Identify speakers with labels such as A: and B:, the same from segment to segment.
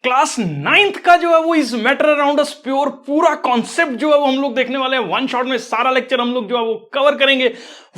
A: Class 9th का जो है वो is matter around us pure पूरा कॉन्सेप्ट जो है वो हम लोग देखने वाले हैं। वन शॉट में सारा लेक्चर हम लोग जो है वो कवर करेंगे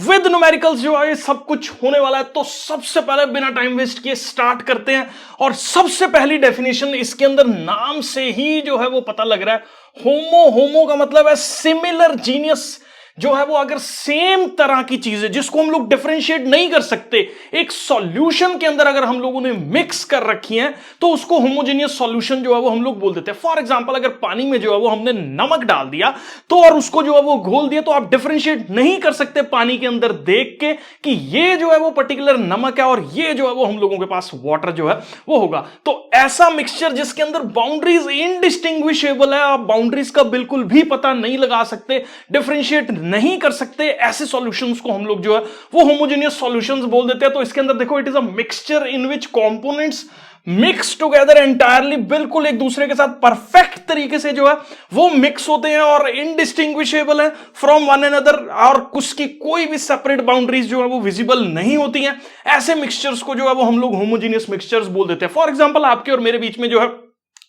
A: विद न्यूमेरिकल्स जो है सब कुछ होने वाला है। तो सबसे पहले बिना टाइम वेस्ट किए स्टार्ट करते हैं। और सबसे पहली डेफिनेशन इसके अंदर नाम से ही जो है वो पता लग रहा है। होमो, होमो का मतलब है सिमिलर, जीनियस जो है वो अगर सेम तरह की चीजें जिसको हम लोग डिफरेंशिएट नहीं कर सकते एक सॉल्यूशन के अंदर अगर हम लोगों ने मिक्स कर रखी हैं तो उसको होमोजेनियस सॉल्यूशन जो है वो हम लोग बोल देते हैं। फॉर एग्जांपल अगर पानी में जो है वो हमने नमक डाल दिया तो और उसको जो है वो घोल दिया तो आप डिफरेंशिएट नहीं कर सकते पानी के अंदर देख के कि ये जो है वो पर्टिकुलर नमक है और ये जो है वो हम लोगों के पास वाटर जो है वो होगा। तो ऐसा मिक्सचर जिसके अंदर बाउंड्रीज इनडिस्टिंग्विशेबल है, आप बाउंड्रीज का बिल्कुल भी पता नहीं लगा सकते, डिफरेंशिएट नहीं कर सकते, ऐसे सॉल्यूशंस को हम लोग जो है वो होमोजेनियस सॉल्यूशंस बोल देते हैं। तो इसके अंदर देखो it is a mixture in which components mix together entirely, बिल्कुल एक दूसरे के साथ परफेक्ट तरीके से जो है वो मिक्स होते हैं और इनडिस्टिंग्विशेबल है फ्रॉम वन अनदर, और उसकी कोई भी सेपरेट बाउंड्रीज जो है वो विजिबल नहीं होती हैं। ऐसे मिक्सचर्स को जो है वो हम लोग होमोजेनियस मिक्सचर्स बोल देते हैं। फॉर एग्जांपल आपके और मेरे बीच में जो है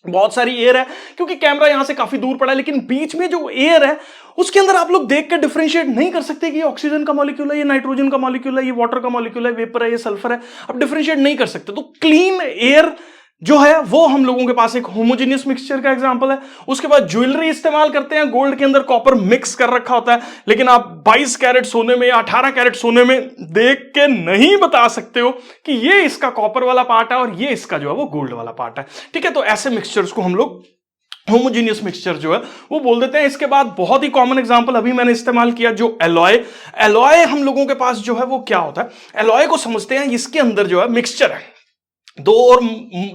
A: बहुत सारी एयर है, क्योंकि कैमरा यहां से काफी दूर पड़ा है, लेकिन बीच में जो एयर है उसके अंदर आप लोग देख के डिफरेंशिएट नहीं कर सकते कि ये ऑक्सीजन का मॉलिक्यूल है, ये नाइट्रोजन का मॉलिक्यूल है, ये वाटर का मॉलिक्यूल है, वेपर है, ये सल्फर है, आप डिफरेंशिएट नहीं कर सकते। तो क्लीन एयर जो है वो हम लोगों के पास एक होमोजेनियस मिक्सचर का एग्जांपल है। उसके बाद ज्वेलरी इस्तेमाल करते हैं, गोल्ड के अंदर कॉपर मिक्स कर रखा होता है, लेकिन आप 22 कैरेट सोने में या 18 कैरेट सोने में देख के नहीं बता सकते हो कि ये इसका कॉपर वाला पार्ट है और ये इसका जो है वो गोल्ड वाला पार्ट है। ठीक है, तो ऐसे मिक्सचर्स को हम लोग होमोजेनियस मिक्सचर जो है वो बोल देते हैं। इसके बाद बहुत ही कॉमन एग्जांपल अभी मैंने इस्तेमाल किया जो एलॉय। एलॉय हम लोगों के पास जो है वो क्या होता है, एलॉय को समझते हैं, इसके अंदर जो है मिक्सचर है दो और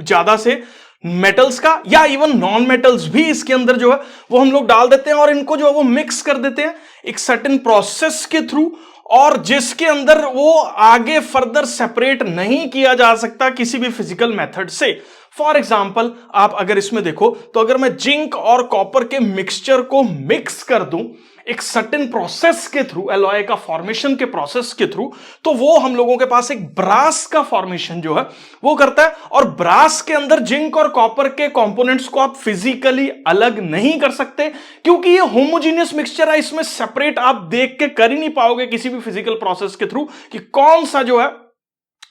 A: ज्यादा से मेटल्स का या इवन नॉन मेटल्स भी इसके अंदर जो है वो हम लोग डाल देते हैं और इनको जो है वो मिक्स कर देते हैं एक सर्टेन प्रोसेस के थ्रू, और जिसके अंदर वो आगे फर्दर सेपरेट नहीं किया जा सकता किसी भी फिजिकल मेथड से। फॉर एग्जाम्पल आप अगर इसमें देखो तो अगर मैं जिंक और कॉपर के मिक्सचर को मिक्स कर दूं एक सर्टेन प्रोसेस के थ्रू, एलॉय का फॉर्मेशन के प्रोसेस के थ्रू, तो वो हम लोगों के पास एक ब्रास का फॉर्मेशन जो है वो करता है। और ब्रास के अंदर जिंक और कॉपर के कंपोनेंट्स को आप फिजिकली अलग नहीं कर सकते क्योंकि ये होमोजेनियस मिक्सचर है, इसमें सेपरेट आप देख के कर ही नहीं पाओगे किसी भी फिजिकल प्रोसेस के थ्रू कि कौन सा जो है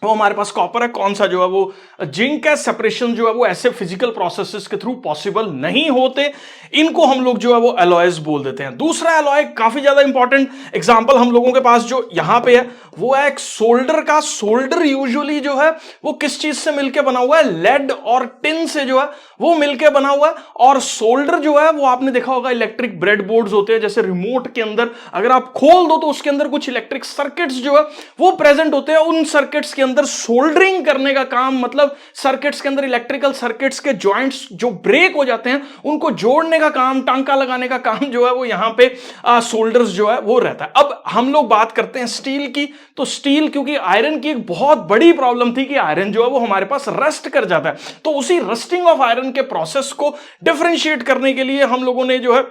A: वो हमारे पास कॉपर है, कौन सा जो है वो जिंक है। सेपरेशन जो है वो ऐसे फिजिकल प्रोसेसेस के थ्रू पॉसिबल नहीं होते, इनको हम लोग जो है वो एलॉयज बोल देते हैं। दूसरा एलॉय काफी ज्यादा इंपॉर्टेंट एग्जांपल हम लोगों के पास जो यहां पे है वो है एक सोल्डर का। सोल्डर यूजुअली जो है वो किस चीज से मिलकर बना हुआ है, लेड और टिन से जो है वो मिलकर बना हुआ है। और सोल्डर जो है वो आपने देखा होगा इलेक्ट्रिक ब्रेड बोर्ड्स होते हैं, जैसे रिमोट के अंदर अगर आप खोल दो तो उसके अंदर कुछ इलेक्ट्रिक सर्किट्स जो है वो प्रेजेंट होते हैं। उन सर्किट्स के अंदर सोल्डरिंग करने का काम, मतलब सर्किट्स के अंदर इलेक्ट्रिकल सर्किट्स के जॉइंट्स जो ब्रेक हो जाते हैं उनको जोड़ने का काम, टांका लगाने का काम जो है वो यहां पे सोल्डर्स जो है वो रहता है। अब हम लोग बात करते हैं स्टील की, तो स्टील क्योंकि आयरन की एक बहुत बड़ी प्रॉब्लम थी कि आयरन जो है वो हमारे पास रस्ट कर जाता है, तो उसी रस्टिंग ऑफ आयरन के प्रोसेस को डिफरेंशिएट करने के लिए हम लोगों ने जो है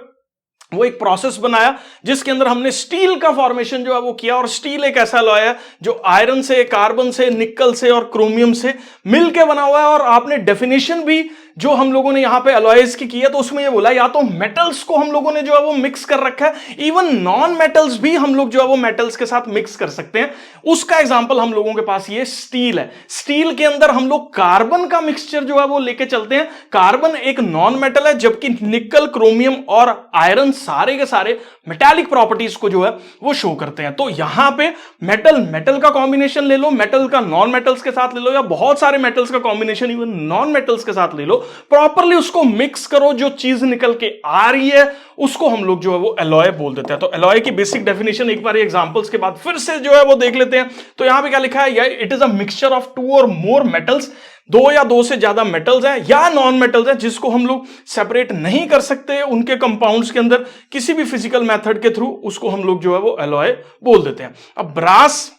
A: वो एक प्रोसेस बनाया जिसके अंदर हमने स्टील का फॉर्मेशन जो है वो किया। और स्टील एक ऐसा अलॉय है जो आयरन से, कार्बन से, निकल से और क्रोमियम से मिलके बना हुआ है। और आपने डेफिनेशन भी जो हम लोगों ने यहां पे अलॉयज की है तो उसमें ये बोला या तो मेटल्स को हम लोगों ने जो है वो मिक्स कर रखा है, इवन नॉन मेटल्स भी हम लोग जो है वो मेटल्स के साथ मिक्स कर सकते हैं। उसका एग्जांपल हम लोगों के पास ये स्टील है। स्टील के अंदर हम लोग कार्बन का मिक्सचर जो है वो लेके चलते हैं। कार्बन एक नॉन मेटल है जबकि निकल, क्रोमियम और आयरन सारे के सारे मेटालिक प्रॉपर्टीज को जो है वो शो करते हैं। तो यहां पे मेटल मेटल का कॉम्बिनेशन ले लो, मेटल का नॉन मेटल्स के साथ ले लो, या बहुत सारे मेटल्स का कॉम्बिनेशन इवन नॉन मेटल्स के साथ ले लो, प्रॉपरली उसको मिक्स करो, जो चीज निकल के आ रही है उसको हम लोग जो है वो एलॉय बोल देते हैं। तो एलॉय की बेसिक डेफिनेशन एक बार एग्जांपल्स के बाद फिर से जो है वो देख लेते हैं। तो यहां पे क्या लिखा है, it is a mixture of two or more metals, दो या दो से ज्यादा मेटल्स हैं या नॉन मेटल्स हैं जिसको हम लोग सेपरेट नहीं कर सकते उनके कंपाउंड्स के अंदर किसी भी फिजिकल मेथड के थ्रू, उसको हम लोग जो है वो एलॉय बोल देते हैं। अब ब्रास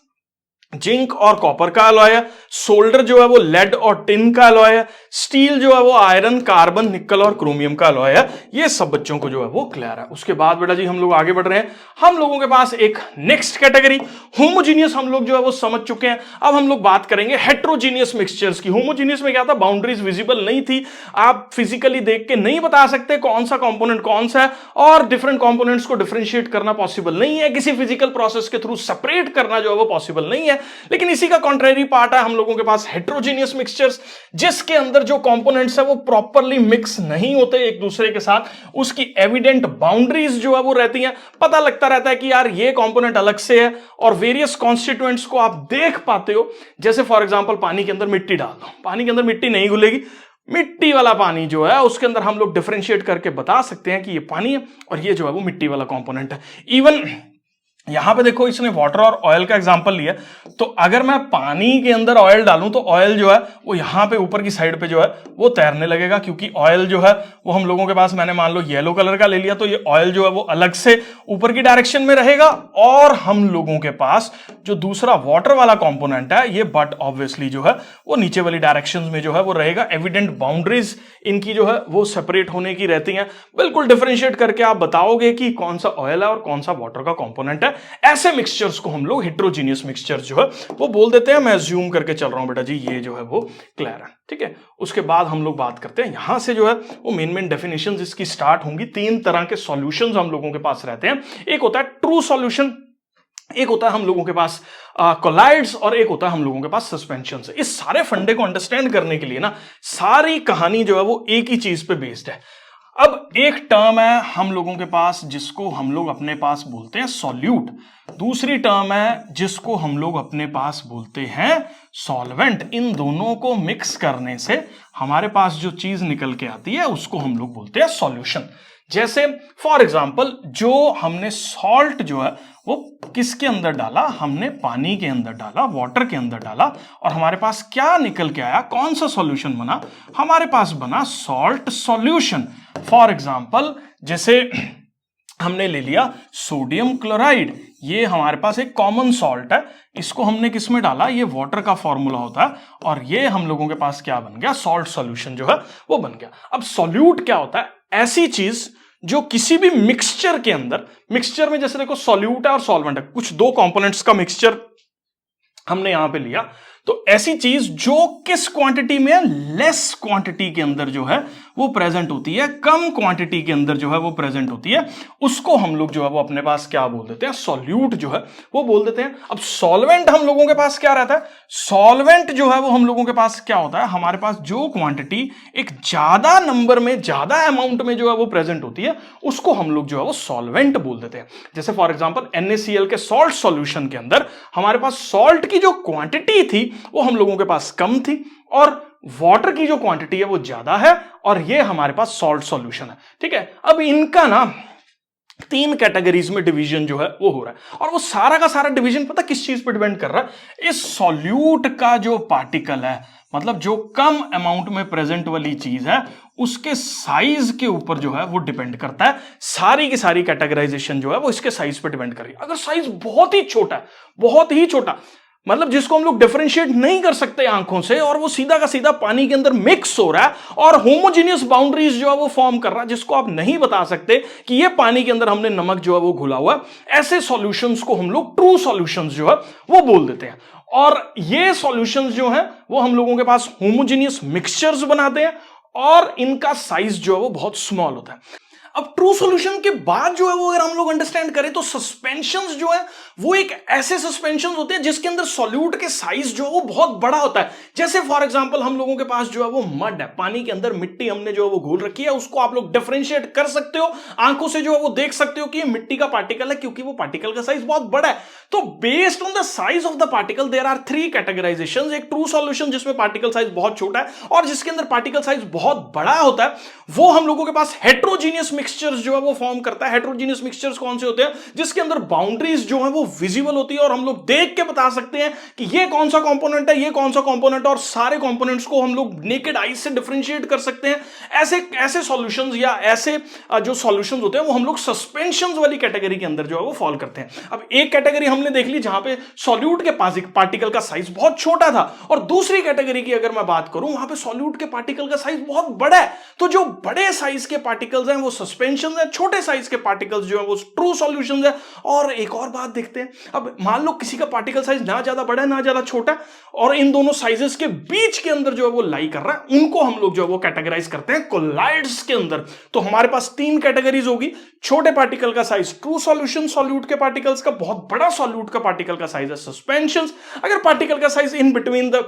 A: जिंक और कॉपर का अलॉय है, सोल्डर जो है वो लेड और टिन का अलॉय है, स्टील जो है वो आयरन, कार्बन, निकल और क्रोमियम का अलॉय है। ये सब बच्चों को जो है वो क्लियर है। उसके बाद बेटा जी हम लोग आगे बढ़ रहे हैं। हम लोगों के पास एक नेक्स्ट कैटेगरी होमोजीनियस हम लोग जो है वो समझ चुके हैं। अब हम लोग बात करेंगे हेट्रोजीनियस मिक्सचर्स की। होमोजीनियस में क्या था, बाउंड्रीज विजिबल नहीं थी, आप फिजिकली देख के नहीं बता सकते कौन सा कंपोनेंट कौन सा है, और डिफरेंट कंपोनेंट्स को डिफरेंशिएट करना पॉसिबल नहीं है, किसी फिजिकल प्रोसेस के थ्रू सेपरेट करना जो है वो पॉसिबल नहीं है। लेकिन इसी का कॉन्ट्रेरी पार्ट है हम लोगों के पास हेट्रोजीनियस मिक्सचर्स, जिसके अंदर जो कंपोनेंट्स है वो प्रॉपरली मिक्स नहीं होते एक दूसरे के साथ, उसकी एविडेंट बाउंड्रीज जो है वो रहती हैं, पता लगता रहता है कि यार ये कंपोनेंट अलग से है, और वेरियस कॉन्स्टिट्यूएंट्स को आप देख पाते हो। जैसे फॉर एग्जांपल पानी के अंदर मिट्टी डाल दो, पानी के अंदर मिट्टी नहीं घुलेगी, मिट्टी वाला पानी जो है उसके अंदर हम लोग डिफरेंशिएट करके बता सकते हैं कि ये पानी है और ये जो है वो मिट्टी वाला कंपोनेंट है। इवन यहां पे देखो इसने वाटर और ऑयल का एग्जांपल लिया, तो अगर मैं पानी के अंदर ऑयल डालूं तो ऑयल जो है वो यहां पे ऊपर की साइड पे जो है वो तैरने लगेगा, क्योंकि ऑयल जो है वो हम लोगों के पास, मैंने मान लो येलो कलर का ले लिया, तो ये ऑयल जो है वो अलग से ऊपर की डायरेक्शन में रहेगा, और हम लोगों के पास जो दूसरा वाटर वाला कंपोनेंट है ये बट ऑब्वियसली जो है वो नीचे वाली डायरेक्शन में जो है वो रहेगा। एविडेंट बाउंड्रीज इनकी जो है वो सेपरेट होने की रहती हैं, बिल्कुल डिफरेंशिएट करके आप बताओगे कि कौन सा ऑयल है और कौन सा वाटर का कंपोनेंट है। ऐसे मिक्सचर्स को हम लोग हेट्रोजीनियस मिक्सचर जो है वो बोल देते हैं। मैं अज्यूम करके चल रहा हूं बेटा जी, ये जो है वो क्लियर है, ठीक है। उसके बाद हम लोग बात करते हैं, यहां से जो है वो मेन डेफिनेशंस इसकी स्टार्ट होंगी। तीन तरह के सॉल्यूशंस हम लोगों के पास रहते हैं, एक होता है ट्रू सॉल्यूशन, एक होता है हम लोगों के पास कोलाइड्स, और एक होता है हम लोगों के पास सस्पेंशंस। इस सारे फंडे को अंडरस्टैंड करने के लिए ना सारी कहानी जो है वो एक ही चीज पे बेस्ड है। अब एक टर्म है हम लोगों के पास जिसको हम लोग अपने पास बोलते हैं सॉल्यूट, दूसरी टर्म है जिसको हम लोग अपने पास बोलते हैं सॉल्वेंट। इन दोनों को मिक्स करने से हमारे पास जो चीज निकल के आती है उसको हम लोग बोलते हैं सॉल्यूशन। जैसे फॉर एग्जांपल जो हमने सॉल्ट जो है वो किसके अंदर डाला, हमने पानी के अंदर डाला, वाटर के अंदर डाला, और हमारे पास क्या निकल के आया, कौन सा सॉल्यूशन बना, हमारे पास बना सॉल्ट सॉल्यूशन। फॉर एग्जांपल जैसे हमने ले लिया सोडियम क्लोराइड, ये हमारे पास एक कॉमन सॉल्ट है, इसको हमने किस में डाला, ये वाटर का फॉर्मूला होता है, और ये हम लोगों के पास क्या बन गया, सॉल्ट सॉल्यूशन जो है वो बन गया। अब सॉल्यूट क्या होता है, ऐसी चीज जो किसी भी मिक्सचर के अंदर, मिक्सचर में जैसे देखो सॉल्यूट है और सॉल्वेंट है, कुछ दो कंपोनेंट्स का मिक्सचर हमने यहां पे लिया, तो ऐसी चीज जो किस क्वांटिटी में, लेस क्वांटिटी के अंदर जो है वो प्रेजेंट होती है, कम क्वांटिटी के अंदर जो है वो प्रेजेंट होती है, उसको हम लोग जो है वो अपने पास क्या बोल देते हैं, सॉल्यूट जो है वो बोल देते हैं। अब सॉल्वेंट हम लोगों के पास क्या रहता है, सॉल्वेंट जो है वो हम लोगों के पास क्या होता है, हमारे पास जो क्वांटिटी एक ज्यादा नंबर में, ज्यादा अमाउंट में जो है वो प्रेजेंट होती है, उसको हम लोग जो है वो सॉल्वेंट बोल देते हैं। जैसे फॉर एग्जांपल NaCl के सॉल्ट सॉल्यूशन के अंदर हमारे पास सॉल्ट की जो क्वांटिटी थी वो हम लोगों के पास कम थी, और वाटर की जो क्वांटिटी है वो ज्यादा है, और ये हमारे पास सॉल्ट सॉल्यूशन है, ठीक है। अब इनका ना तीन कैटेगरीज में डिवीजन जो है वो हो रहा है, और वो सारा का सारा डिवीजन पता किस चीज पे डिपेंड कर रहा है, इस सॉल्यूट का जो पार्टिकल है, मतलब जो कम अमाउंट में प्रेजेंट वाली चीज है, उसके साइज के ऊपर जो है वो डिपेंड करता है। सारी की सारी कैटेगराइजेशन जो है वो इसके साइज पे डिपेंड कर रही है। अगर साइज बहुत ही छोटा है, बहुत ही छोटा, मतलब जिसको हम लोग डिफरेंशिएट नहीं कर सकते आंखों से, और वो सीधा का सीधा पानी के अंदर मिक्स हो रहा है और होमोजेनियस बाउंड्रीज जो है वो फॉर्म कर रहा है, जिसको आप नहीं बता सकते कि ये पानी के अंदर हमने नमक जो है वो घुला हुआ है, ऐसे सॉल्यूशंस को हम लोग ट्रू सॉल्यूशंस जो है वो बोल देते हैं। और ये सॉल्यूशंस जो है वो हम लोगों के पास होमोजेनियस मिक्सचर्स बनाते हैं, और इनका साइज जो है वो बहुत स्मॉल होता है। अब ट्रू सॉल्यूशन के बाद जो है वो अगर हम लोग अंडरस्टैंड करें तो सस्पेंशंस जो है वो एक ऐसे सस्पेंशंस होते हैं जिसके अंदर सॉल्यूट के साइज जो है वो बहुत बड़ा होता है। जैसे फॉर एग्जांपल हम लोगों के पास जो है वो मड है, पानी के अंदर मिट्टी हमने जो है वो घोल रखी है, उसको आप लोग डिफरेंशिएट कर सकते हो, आंखों से जो है वो देख सकते हो कि ये मिट्टी का पार्टिकल है, क्योंकि वो पार्टिकल का साइज बहुत बड़ा है। तो based on the size of the particle there are three categorisations. एक ट्रू सॉल्यूशन जिसमें पार्टिकल साइज बहुत छोटा है और जिसके अंदर पार्टिकल साइज बहुत बड़ा होता है, वो हम लोगों के पास हेट्रोजीनियस मिक्सचर्स जो है वो फॉर्म करता है। हेटेरोजीनियस मिक्सचर्स कौन से होते हैं? जिसके अंदर बाउंड्रीज जो है वो विजिबल होती है और हम लोग देख के बता सकते हैं कि ये कौन सा कंपोनेंट है, ये कौन सा कंपोनेंट है, और सारे कंपोनेंट्स को हम लोग नेकेड आई से डिफरेंशिएट कर सकते हैं। ऐसे ऐसे सॉल्यूशंस या ऐसे जो सॉल्यूशंस होते हैं वो हम लोग सस्पेंशंस वाली कैटेगरी के अंदर जो है वो फॉल करते हैं। अब एक कैटेगरी हमने देख ली जहां पे सॉल्यूट के पार्टिकल का साइज बहुत छोटा था, और दूसरी कैटेगरी की अगर मैं बात करूं वहां पे सॉल्यूट के पार्टिकल का साइज बहुत बड़ा है। तो जो बड़े साइज के पार्टिकल्स हैं वो सस्पेंशन है, छोटे साइज के पार्टिकल्स जो है वो ट्रू सॉल्यूशंस है। और एक और बात देखते हैं, अब मान लो किसी का पार्टिकल साइज ना ज्यादा बड़ा है ना ज्यादा छोटा, और इन दोनों साइजेस के बीच के अंदर जो है वो लाई कर रहा है, उनको हम लोग जो है वो कैटेगराइज करते हैं कोलाइड्स के अंदर। तो हमारे पास तीन कैटेगरीज होगी, छोटे पार्टिकल का साइज ट्रू सॉल्यूशन सॉल्यूट के पार्टिकल्स का, बहुत बड़ा सॉल्यूट का पार्टिकल का साइज है सस्पेंशन। अगर पार्टिकल का size in between the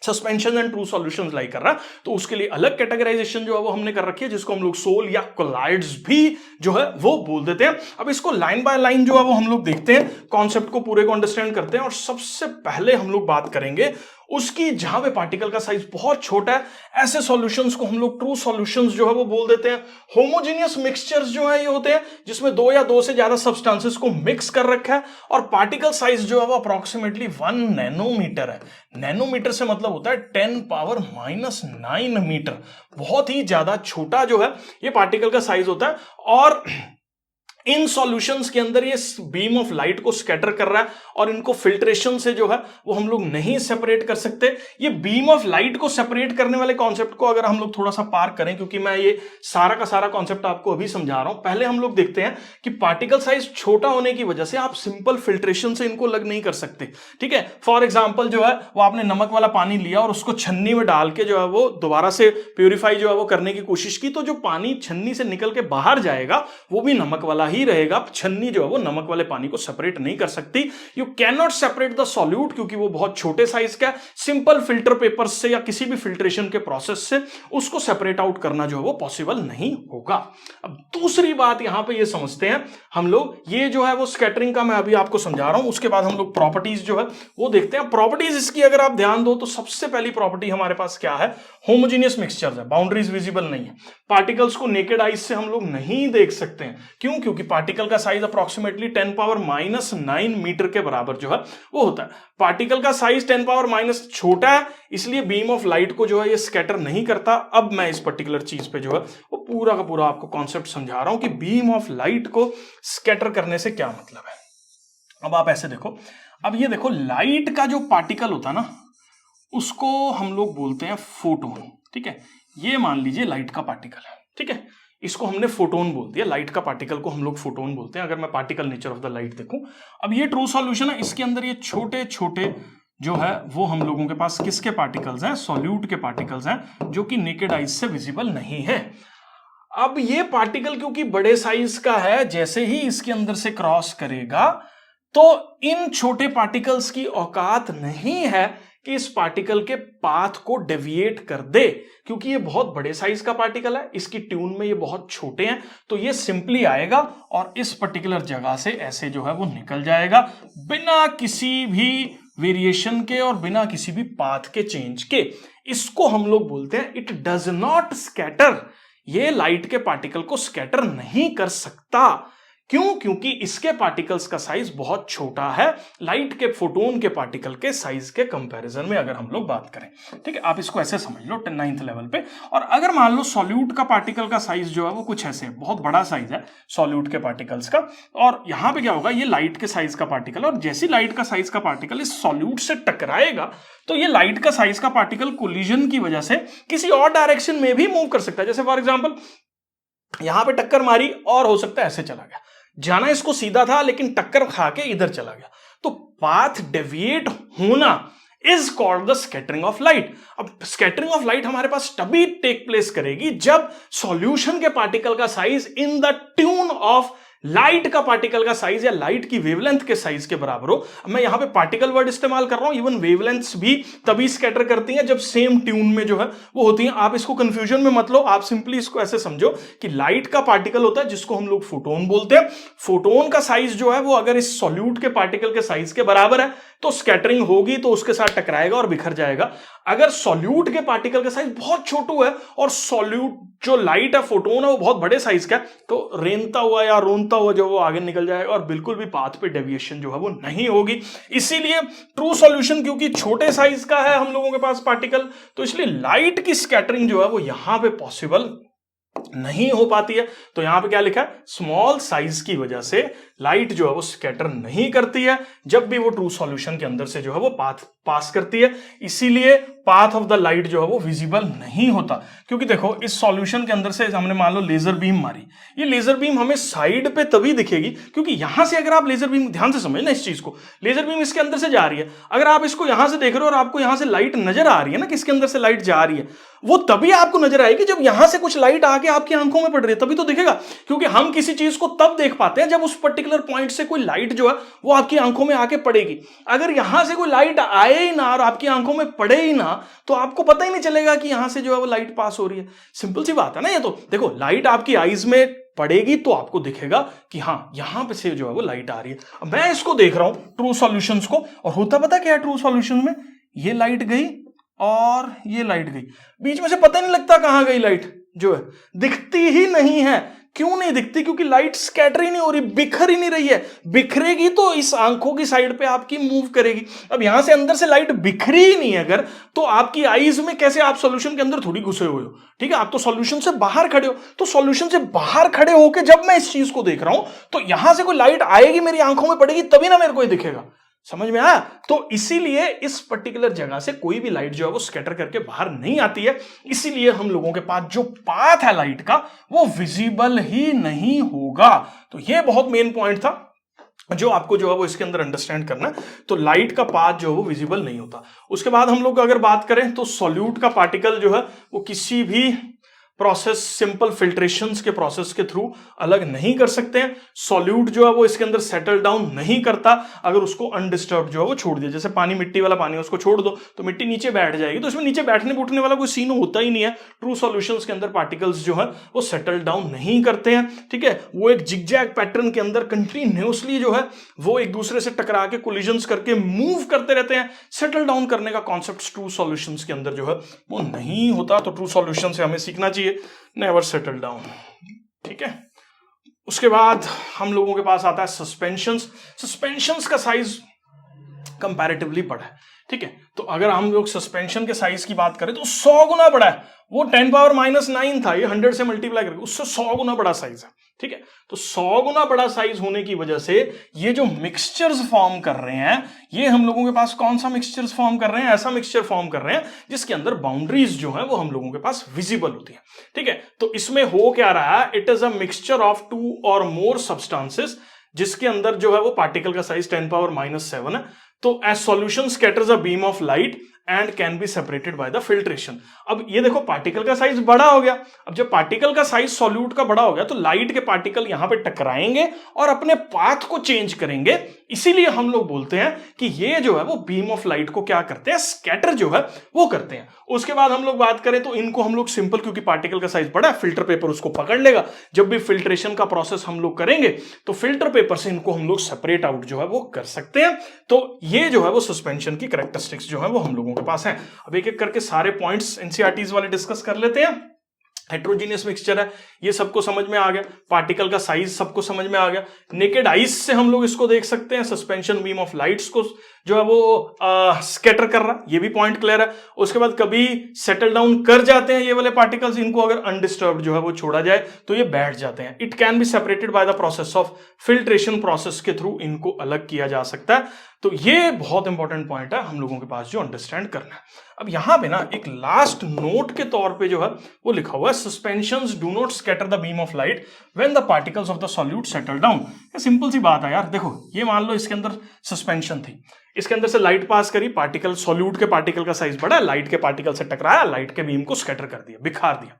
A: suspension and true solutions lie कर रहा है तो उसके लिए अलग कैटेगराइजेशन जो है वो हमने कर रखी है, जिसको हम लोग सोल या कोलाइड्स भी जो है वो बोल देते हैं। अब इसको लाइन बाय लाइन जो है वो हम लोग देखते हैं, कॉन्सेप्ट को पूरे को अंडरस्टैंड करते हैं। और सबसे पहले हम लोग बात करेंगे उसकी जहां पे पार्टिकल का साइज बहुत छोटा है, ऐसे सॉल्यूशंस को हम लोग ट्रू सॉल्यूशंस जो है वो बोल देते हैं। होमोजेनियस मिक्सचर्स जो है ये होते हैं जिसमें दो या दो से ज्यादा सब्सटेंसेस को मिक्स कर रखा है, और पार्टिकल साइज जो है वो अप्रोक्सीमेटली 1 नैनोमीटर है। नैनोमीटर से मतलब होता है 10⁻⁹ मीटर। बहुत ही ज्यादा छोटा जो है ये पार्टिकल का साइज होता है, और इन सॉल्यूशंस के अंदर ये बीम ऑफ लाइट को स्कैटर कर रहा है, और इनको फिल्ट्रेशन से जो है वो हम लोग नहीं सेपरेट कर सकते। ये बीम ऑफ लाइट को सेपरेट करने वाले कॉन्सेप्ट को अगर हम लोग थोड़ा सा पार करें, क्योंकि मैं ये सारा का सारा कॉन्सेप्ट आपको अभी समझा रहा हूं, पहले हम लोग देखते हैं कि पार्टिकल साइज छोटा होने की वजह से आप सिंपल फिल्ट्रेशन से इनको अलग नहीं कर सकते। ठीक है, फॉर एग्जाम्पल जो है वो आपने नमक वाला पानी लिया और उसको छन्नी में डाल के जो है वो दोबारा से प्यूरिफाई जो है वो करने की कोशिश की, तो जो पानी छन्नी से निकल के बाहर जाएगा वो भी नमक वाला ही रहेगा। छन्नी जो है वो नमक वाले पानी को सेपरेट नहीं कर सकती। You can not separate the solute, क्योंकि वो बहुत छोटे साइज का है। सिंपल फिल्टर पेपर से या किसी भी फिल्ट्रेशन के प्रोसेस से उसको सेपरेट आउट करना जो है वो पॉसिबल नहीं होगा। अब दूसरी बात यहां पे ये समझते हैं हम लोग, ये जो है वो स्कैटरिंग का मैं अभी आपको समझा रहा हूं, उसके बाद हम लोग प्रॉपर्टीज जो है वो देखते हैं। प्रॉपर्टीज इसकी अगर आप ध्यान दो तो सबसे पहली प्रॉपर्टी हमारे पास क्या है? होमोजेनियस मिक्सचर है, बाउंड्रीज विजिबल नहीं है, पार्टिकल्स को नेकेड आइज से हम लोग नहीं देख सकते हैं। क्यों? क्योंकि पार्टिकल का साइज अप्रोक्सीमेटली 10⁻⁹ मीटर के बराबर जो है वो होता है। पार्टिकल का साइज 10⁻⁻ छोटा है, इसलिए बीम ऑफ लाइट को जो है ये स्कैटर नहीं करता। अब मैं इस पर्टिकुलर चीज पे जो है वो पूरा का पूरा आपको कॉन्सेप्ट समझा रहा हूं कि बीम ऑफ लाइट को स्कैटर करने से क्या मतलब है। अब आप ऐसे देखो, अब ये देखो, लाइट का जो पार्टिकल होता है ना उसको हम लोग बोलते हैं फोटोन। ठीक है, ये मान लीजिए लाइट का पार्टिकल है। ठीक है, इसको हमने फोटोन बोल दिया, लाइट का पार्टिकल को हम लोग फोटोन बोलते हैं। अगर मैं particle nature of the light देखूं, अब ये ट्रू सॉल्यूशन है, इसके अंदर ये छोटे छोटे जो है वो हम लोगों के पास किसके पार्टिकल्स हैं? सॉल्यूट के पार्टिकल्स हैं, जो कि नेकेड आइज से विजिबल नहीं है। अब ये पार्टिकल क्योंकि बड़े साइज का है, जैसे ही इसके अंदर से क्रॉस करेगा तो इन छोटे पार्टिकल्स की औकात नहीं है कि इस पार्टिकल के पाथ को डेविएट कर दे, क्योंकि ये बहुत बड़े साइज का पार्टिकल है, इसकी ट्यून में ये बहुत छोटे हैं, तो ये सिंपली आएगा और इस पर्टिकुलर जगह से ऐसे जो है वो निकल जाएगा बिना किसी भी वेरिएशन के और बिना किसी भी पाथ के चेंज के। इसको हम लोग बोलते हैं इट डज नॉट स्कैटर। ये लाइट के पार्टिकल को स्कैटर नहीं कर सकता। क्यों? क्योंकि इसके पार्टिकल्स का साइज बहुत छोटा है लाइट के फोटोन के पार्टिकल के साइज के कंपैरिजन में, अगर हम लोग बात करें। ठीक है, आप इसको ऐसे समझ लो 9th लेवल पे। और अगर मान लो सॉल्यूट का पार्टिकल का साइज जो है वो कुछ ऐसे बहुत बड़ा साइज है सॉल्यूट के पार्टिकल्स का, और यहां पे क्या होगा, ये लाइट के साइज का पार्टिकल, और जैसी लाइट का साइज का पार्टिकल इस सॉल्यूट से टकराएगा तो ये लाइट का साइज का पार्टिकल कोलिजन की वजह से किसी और डायरेक्शन में भी मूव कर सकता है। जैसे फॉर एग्जाम्पल यहां पे टक्कर मारी और हो सकता है ऐसे चला गया, जाना इसको सीधा था लेकिन टक्कर खा के इधर चला गया, तो पाथ डेविएट होना is called the scattering of light. अब स्कैटरिंग ऑफ लाइट हमारे पास तभी टेक प्लेस करेगी जब सॉल्यूशन के पार्टिकल का size in the tune of light का पार्टिकल का साइज या लाइट की वेवलेंथ के साइज के बराबर हो। मैं यहां पे पार्टिकल वर्ड इस्तेमाल कर रहा हूं, इवन वेवलेंथ्स भी तभी स्कैटर करती हैं जब सेम ट्यून में जो है वो होती हैं। आप इसको कंफ्यूजन में मत लो, आप सिंपली इसको ऐसे समझो कि लाइट का पार्टिकल होता है जिसको हम लोग फोटोन बोलते हैं। फोटोन का साइज जो है वो अगर इस सॉल्यूट के पार्टिकल के साइज के बराबर है तो स्कैटरिंग होगी, तो उसके साथ टकराएगा और बिखर जाएगा। अगर सॉल्यूट के पार्टिकल का साइज बहुत छोटू है और सॉल्यूट जो लाइट है, फोटोन है, वो बहुत बड़े साइज का है, तो रेंगता हुआ या रोनता हुआ जो वो आगे निकल जाएगा और बिल्कुल भी पाथ पे डेविएशन जो है वो नहीं होगी। इसीलिए ट्रू सॉल्यूशन, क्योंकि छोटे साइज का है हम लोगों के पास पार्टिकल, तो इसलिए लाइट की स्कैटरिंग जो है वो यहां पे पॉसिबल नहीं हो पाती है। तो यहां पे क्या लिखा है, स्मॉल साइज की वजह से लाइट जो है वो स्कैटर नहीं करती है जब भी वो ट्रू सॉल्यूशन के अंदर से जो है वो पाथ पास करती है। इसीलिए पाथ ऑफ द लाइट जो है वो विजिबल नहीं होता। क्योंकि देखो इस सॉल्यूशन के अंदर से हमने मान लो लेजर बीम मारी, ये लेजर बीम हमें साइड पे तभी दिखेगी क्योंकि यहां से अगर आप लेजर बीम, ध्यान से समझना इस चीज को, लेजर बीम इसके अंदर से जा रही है, अगर आप इसको यहां से देख रहे हो और आपको यहां से लाइट नजर आ रही है ना, किसके अंदर से लाइट जा रही है, वो तभी आपको नजर आएगी जब यहां से कुछ लाइट आके आपकी आंखों में पड़ रही है, तभी तो दिखेगा। क्योंकि हम किसी चीज को तब देख पाते हैं जब उस पर्टिकुलर पॉइंट से कोई लाइट जो है वो आपकी आंखों में आके पड़ेगी। अगर यहां से कोई लाइट आए ही ना और आपकी आंखों में पड़े ही ना, तो आपको पता ही नहीं चलेगा कि यहां से जो है वो लाइट पास हो रही है। सिंपल सी बात है ना ये तो। देखो लाइट आपकी आईज में पड़ेगी तो आपको दिखेगा कि हाँ यहां पे से जो है वो लाइट आ रही है। अब मैं इसको देख रहा हूं ट्रू सॉल्यूशंस को, और होता पता क्या है ट्रू सॉल्यूशन में, ये लाइट गई और ये लाइट गई, बीच में से पता नहीं लगता कहां गई लाइट, जो है दिखती ही नहीं है। क्यों नहीं दिखती? क्योंकि लाइट स्कैटर ही नहीं हो रही, बिखर ही नहीं रही है। बिखरेगी तो इस आंखों की साइड पे आपकी मूव करेगी। अब यहां से अंदर से लाइट बिखरी ही नहीं है अगर, तो आपकी आईज में कैसे, आप सॉल्यूशन के अंदर थोड़ी घुसे हुए हो, ठीक है, आप तो सॉल्यूशन से बाहर खड़े हो। तो सॉल्यूशन से बाहर खड़े होकर जब मैं इस चीज को देख रहा हूं तो यहां से कोई लाइट आएगी, मेरी आंखों में पड़ेगी, तभी ना मेरे को ये दिखेगा। समझ में आया? तो इसीलिए इस पर्टिकुलर जगह से कोई भी लाइट जो है वो स्कैटर करके बाहर नहीं आती है। इसीलिए हम लोगों के पास जो पाथ है लाइट का वो विजिबल ही नहीं होगा। तो ये बहुत मेन पॉइंट था जो आपको जो है वो इसके अंदर अंडरस्टैंड करना है। तो लाइट का पाथ जो है वो विजिबल नहीं होता। उसके बाद हम लोग अगर बात करें तो सॉल्यूट का पार्टिकल जो है वो किसी भी प्रोसेस, सिंपल फिल्ट्रेशंस के प्रोसेस के थ्रू अलग नहीं कर सकते हैं। सॉल्यूट जो है वो इसके अंदर सेटल डाउन नहीं करता अगर उसको अनडिस्टर्ब जो है वो छोड़ दिया। जैसे पानी, मिट्टी वाला पानी है, उसको छोड़ दो तो मिट्टी नीचे बैठ जाएगी, तो इसमें नीचे बैठने बूठने वाला कोई सीन होता ही नहीं है। ट्रू सॉल्यूशंस के अंदर पार्टिकल्स जो है वो सेटल डाउन नहीं करते हैं, ठीक है, वो एक जिगजैग पैटर्न के अंदर कंटिन्यूअसली जो है वो एक दूसरे से टकरा के कोलिजन्स करके मूव करते रहते हैं। सेटल डाउन करने का कॉन्सेप्ट ट्रू सॉल्यूशंस के अंदर जो है वो नहीं होता। तो ट्रू सॉल्यूशन से हमें सीखना चाहिए नेवर सेटल डाउन, ठीक है। उसके बाद हम लोगों के पास आता है सस्पेंशंस। सस्पेंशंस का साइज कंपैरेटिवली बड़ा है, ठीक है। तो अगर हम लोग सस्पेंशन के साइज की बात करें तो 100 गुना बड़ा है। वो 10⁻⁹ था, ये 100 से मल्टीप्लाई करके उससे 100 गुना बड़ा साइज है, ठीक है। तो 100 गुना बड़ा साइज होने की वजह से ये जो मिक्सचर्स फॉर्म कर रहे हैं, ये हम लोगों के पास कौन सा मिक्सचर्स फॉर्म कर रहे हैं? ऐसा मिक्सचर फॉर्म कर रहे हैं जिसके अंदर बाउंड्रीज जो है वो हम लोगों के पास विजिबल होती है, ठीक है। तो इसमें हो क्या रहा है, it is a mixture of 2 और मोर सब्सटेंसेस, जिसके अंदर जो है वो पार्टिकल का साइज 10⁻⁷ है। तो as solution scatters a beam of light and can be separated by the filtration. अब ये देखो पार्टिकल का साइज बड़ा हो गया। अब जब पार्टिकल का साइज सॉल्यूट का बड़ा हो गया तो लाइट के पार्टिकल यहां पे टकराएंगे और अपने पाथ को चेंज करेंगे। इसीलिए हम लोग बोलते हैं कि ये जो है वो बीम ऑफ लाइट को क्या करते हैं, स्कैटर जो है वो करते हैं। उसके बाद हम लोग बात करें तो इनको हम लोग सिंपल, क्योंकि पार्टिकल का साइज बड़ा है, फिल्टर पेपर उसको पकड़ लेगा। जब भी फिल्ट्रेशन का प्रोसेस हम लोग करेंगे तो फिल्टर पेपर से इनको हम लोग सेपरेट आउट जो है वो कर सकते हैं। तो ये जो है वो सस्पेंशन की कैरेक्टरिस्टिक्स जो है वो हम लोगों के पास है। अब एक एक करके सारे पॉइंट्स एनसीईआरटीज वाले डिस्कस कर लेते हैं। हेट्रोजीनियस मिक्सचर है, ये सबको समझ में आ गया। पार्टिकल का साइज सबको समझ में आ गया। नेकेड आइज से हम लोग इसको देख सकते हैं, सस्पेंशन बीम ऑफ लाइट्स को जो है वो स्कैटर कर रहा, ये भी पॉइंट क्लियर है। उसके बाद कभी सेटल डाउन कर जाते हैं ये वाले पार्टिकल्स, इनको अगर अनडिस्टर्ब्ड जो है वो छोड़ा जाए तो ये बैठ जाते हैं। It can be separated by the process of filtration process के थ्रू इनको अलग किया जा सकता है। तो ये बहुत इंपॉर्टेंट पॉइंट है हम लोगों के पास जो अंडरस्टैंड करना है। अब यहां पे ना एक लास्ट नोट के तौर पे जो है वो लिखा हुआ है, suspensions do not scatter the beam of light when the particles of the solute settle down. ये सिंपल सी बात है यार। देखो ये मान लो इसके अंदर सस्पेंशन थी, इसके अंदर से लाइट पास करी, पार्टिकल, सॉल्यूट के पार्टिकल का साइज बढ़ा, लाइट के पार्टिकल से टकराया, लाइट के बीम को स्कैटर कर दिया, बिखार दिया,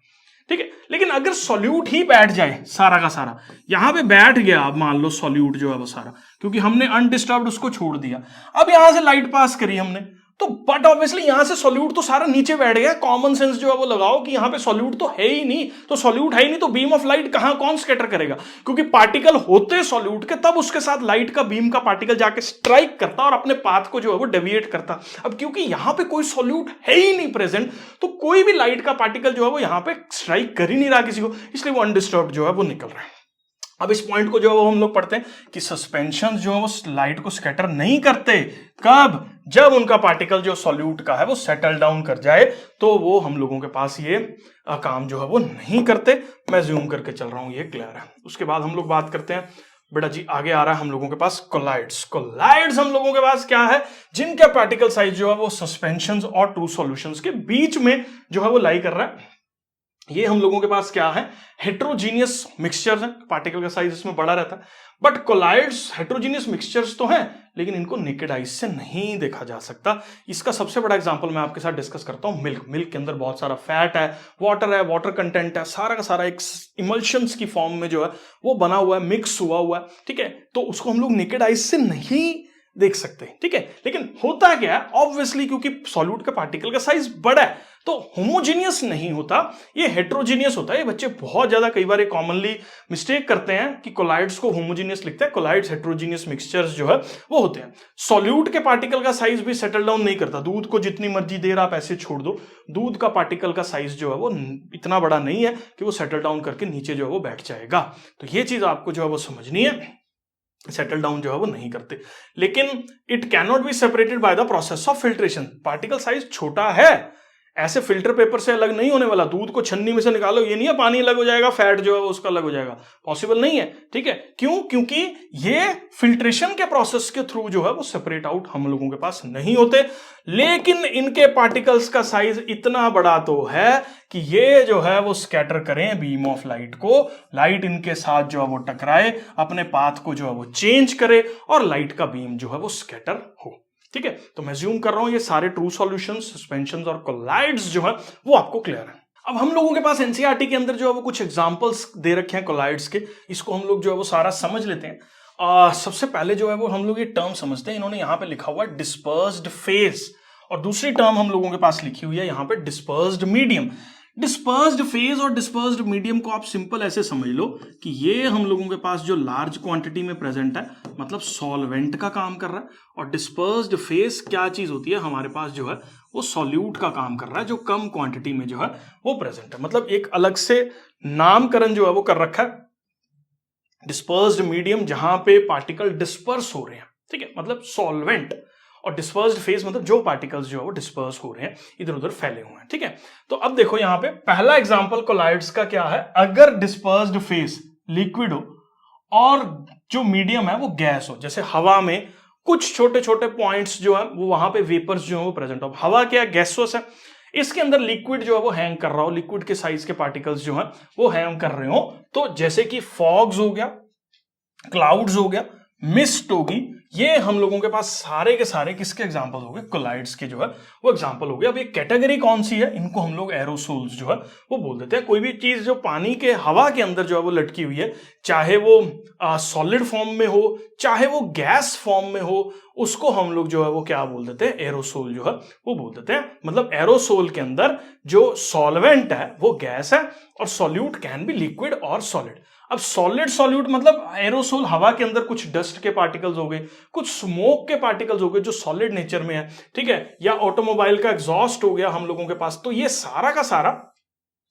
A: ठीक है। लेकिन अगर सॉल्यूट ही बैठ जाए सारा का सारा, यहां पे बैठ गया, अब मान लो सॉल्यूट जो है वो सारा, क्योंकि हमने अनडिस्टर्ब्ड उसको छोड़ दिया। अब यहां से लाइट पास करी हमने, तो बट ऑब्वियसली यहां से सॉल्यूट तो सारा नीचे बैठ गया, कॉमन सेंस जो है वो लगाओ कि यहां पे सॉल्यूट तो है ही नहीं, तो सॉल्यूट है ही नहीं तो बीम ऑफ लाइट कहां कौन स्कैटर करेगा, क्योंकि पार्टिकल होते सॉल्यूट के तब उसके साथ लाइट का बीम का पार्टिकल जाके स्ट्राइक करता और अपने पाथ को जो है वो डेविएट करता। अब क्योंकि यहां पे कोई सॉल्यूट है ही नहीं प्रेजेंट, तो कोई भी लाइट का पार्टिकल जो है वो यहां पे स्ट्राइक कर ही नहीं रहा किसी को, इसलिए वो अनडिस्टर्ब्ड जो है वो निकल रहा है। अब इस पॉइंट को जो है वो हम लोग पढ़ते हैं कि सस्पेंशन जो है वो लाइट को स्कैटर नहीं करते, कब, जब उनका पार्टिकल जो सॉल्यूट का है वो सेटल डाउन कर जाए, तो वो हम लोगों के पास ये काम जो है वो नहीं करते। मैं जूम करके चल रहा हूं, ये क्लियर है। उसके बाद हम लोग बात करते हैं बेटा जी, आगे आ रहा है हम लोगों के पास कोलाइड्स। कोलाइड्स हम लोगों के पास क्या है, जिनका पार्टिकल साइज जो है वो सस्पेंशन और टू सॉल्यूशंस के बीच में जो है वो लाई कर रहा है। ये हम लोगों के पास क्या है, हेट्रोजीनियस मिक्सचर्स हैं, पार्टिकल का साइज इसमें बड़ा रहता है। बट कोलाइड्स हेट्रोजीनियस मिक्सचर्स तो हैं, लेकिन इनको नेकेड आइज से नहीं देखा जा सकता। इसका सबसे बड़ा एग्जांपल मैं आपके साथ डिस्कस करता हूं, मिल्क। मिल्क के अंदर बहुत सारा फैट है, वाटर कंटेंट है, सारा का सारा एक इमल्शंस की फॉर्म में जो है वो बना हुआ है, मिक्स हुआ है, ठीक है। तो उसको हम लोग नेकेड आइज से नहीं देख सकते, ठीक है। लेकिन होता क्या है, ऑब्वियसली क्योंकि सॉल्यूट का पार्टिकल का साइज बड़ा है तो होमोजीनियस नहीं होता, ये हेट्रोजीनियस होता है। ये बच्चे बहुत ज्यादा कई बार कॉमनली मिस्टेक करते हैं कि कोलाइड्स को होमोजीनियस लिखते हैं, कोलाइड्स हेट्रोजीनियस मिक्सचर्स जो है वो होते हैं। सॉल्यूट के पार्टिकल का साइज भी सेटल डाउन नहीं करता, दूध को जितनी मर्जी देर आप ऐसे छोड़ दो, दूध का पार्टिकल का साइज जो है वो इतना बड़ा नहीं है कि वो सेटल डाउन करके नीचे जो है वो बैठ जाएगा। तो ये चीज आपको जो है वो समझनी है, सेटल डाउन जो है वो नहीं करते। लेकिन it can not be separated by the process of filtration. Particle size छोटा है, ऐसे फिल्टर पेपर से अलग नहीं होने वाला। दूध को छन्नी में से निकालो, ये नहीं है पानी अलग हो जाएगा, फैट जो है वो उसका अलग हो जाएगा, पॉसिबल नहीं है, ठीक है। क्यों, क्योंकि ये फिल्ट्रेशन के प्रोसेस के थ्रू जो है वो सेपरेट आउट हम लोगों के पास नहीं होते। लेकिन इनके पार्टिकल्स का साइज इतना बड़ा तो है कि ये जो है वो स्कैटर करें बीम ऑफ लाइट को, लाइट इनके साथ जो है वो टकराए, अपने पाथ को जो है वो चेंज करे और लाइट का बीम जो है वो स्कैटर हो, ठीक है। तो मैं ज्यूम कर रहा हूं ये सारे ट्रू सॉल्यूशंस, सस्पेंशंस और कोलाइड्स जो है वो आपको क्लियर है। अब हम लोगों के पास एनसीईआरटी के अंदर जो है वो कुछ एग्जांपल्स दे रखे हैं कोलाइड्स के, इसको हम लोग जो है वो सारा समझ लेते हैं। सबसे पहले जो है वो हम लोग ये टर्म समझते हैं, इन्होंने यहां पे लिखा हुआ है डिस्पर्स्ड फेज, और दूसरी टर्म हम लोगों के पास लिखी हुई है यहां पे डिस्पर्स्ड मीडियम। डिस्पर्स्ड फेज और डिस्पर्स्ड मीडियम को आप सिंपल ऐसे समझ लो कि ये हम लोगों के पास जो लार्ज क्वांटिटी में प्रेजेंट है, मतलब सॉल्वेंट का काम कर रहा है, और डिस्पर्स्ड फेज क्या चीज होती है, हमारे पास जो है वो सॉल्यूट का काम कर रहा है, जो कम क्वांटिटी में जो है वो प्रेजेंट है। मतलब एक अलग से नामकरण जो है वो कर रखा है, डिस्पर्स्ड मीडियम जहां पे पार्टिकल डिस्पर्स हो रहे हैं, ठीक है, मतलब सॉल्वेंट, और डिस्पर्स्ड फेज मतलब जो पार्टिकल्स जो है वो डिस्पर्स हो रहे हैं, इधर उधर फैले हुए हैं, ठीक है। तो अब देखो यहां पे पहला एग्जांपल कोलाइड्स का क्या है, अगर डिस्पर्स्ड फेज लिक्विड हो और जो मीडियम है वो गैस हो, जैसे हवा में कुछ छोटे छोटे पॉइंट्स जो है वो वहां पे वेपर्स जो है वो प्रेजेंट हो। हवा क्या गैसोस है, इसके अंदर लिक्विड जो है वो हैंग कर रहा हो, लिक्विड के साइज के पार्टिकल्स जो है वो हैंग कर रहे हो, तो जैसे कि फॉग्स हो गया, क्लाउड्स हो गया, मिस्ट होगी, ये हम लोगों के पास सारे के सारे किसके एग्जांपल हो गए, कोलाइड्स के जो है वो एग्जांपल हो गए। अब ये कैटेगरी कौन सी है, इनको हम लोग एरोसोल्स जो है वो बोल देते हैं। कोई भी चीज जो पानी के हवा के अंदर जो है वो लटकी हुई है, चाहे वो सॉलिड फॉर्म में हो चाहे वो गैस फॉर्म में हो, उसको हम लोग जो है वो क्या बोल देते हैं, एरोसोल जो है वो बोल देते हैं। मतलब एरोसोल के अंदर जो सॉल्वेंट है वो गैस है, और सॉल्यूट कैन बी लिक्विड और सॉलिड। अब सॉलिड सॉल्यूट मतलब एरोसोल हवा के अंदर कुछ डस्ट के पार्टिकल्स हो गए, कुछ स्मोक के पार्टिकल्स हो गए जो सॉलिड नेचर में है, ठीक है, या ऑटोमोबाइल का एग्जॉस्ट हो गया हम लोगों के पास, तो ये सारा का सारा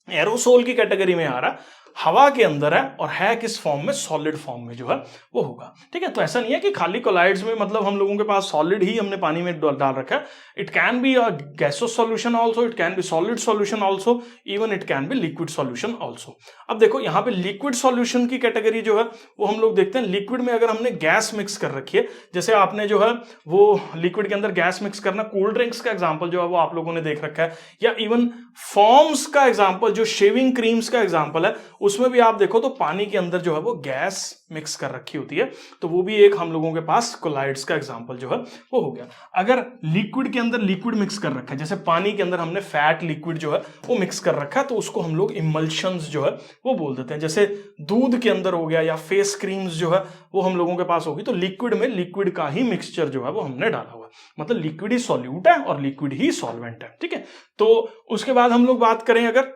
A: एरोसोल की कैटेगरी में आ रहा है, हवा के अंदर है और है किस फॉर्म में, सॉलिड फॉर्म में जो है वो होगा, ठीक है। तो ऐसा नहीं है कि खाली कोलाइड्स में मतलब हम लोगों के पास सॉलिड ही हमने पानी में डाल रखा है, it can be a gaseous solution also, it can be solid solution also, even it can be liquid solution also. अब देखो यहाँ पे लिक्विड सॉल्यूशन की कैटेगरी जो है वो हम लोग देखते हैं, लिक्विड में अगर हमने गैस मिक्स कर रखी है, जैसे आपने जो है वो लिक्विड के अंदर गैस मिक्स करना, कोल्ड ड्रिंक्स का एग्जाम्पल जो है वो आप लोगों ने देख रखा है, या इवन फॉर्म्स का एग्जाम्पल जो शेविंग क्रीम्स का एग्जाम्पल है, उसमें भी आप देखो तो पानी के अंदर जो है वो गैस मिक्स कर रखी होती है, तो वो भी एक हम लोगों के पास कोलाइड्स का एग्जांपल जो है वो हो गया। अगर लिक्विड के अंदर लिक्विड मिक्स कर रखा है, जैसे पानी के अंदर हमने फैट लिक्विड जो है वो मिक्स कर रखा है, तो उसको हम लोग इमल्शंस जो है वो बोल देते हैं। जैसे दूध के अंदर हो गया या फेस क्रीम्स जो है वो हम लोगों के पास होगी, तो लिक्विड में लिक्विड का ही मिक्सचर जो है वो हमने डाला हुआ, मतलब लिक्विड ही सॉल्यूट है और लिक्विड ही सॉल्वेंट है, ठीक है। तो उसके बाद हम लोग बात करें अगर,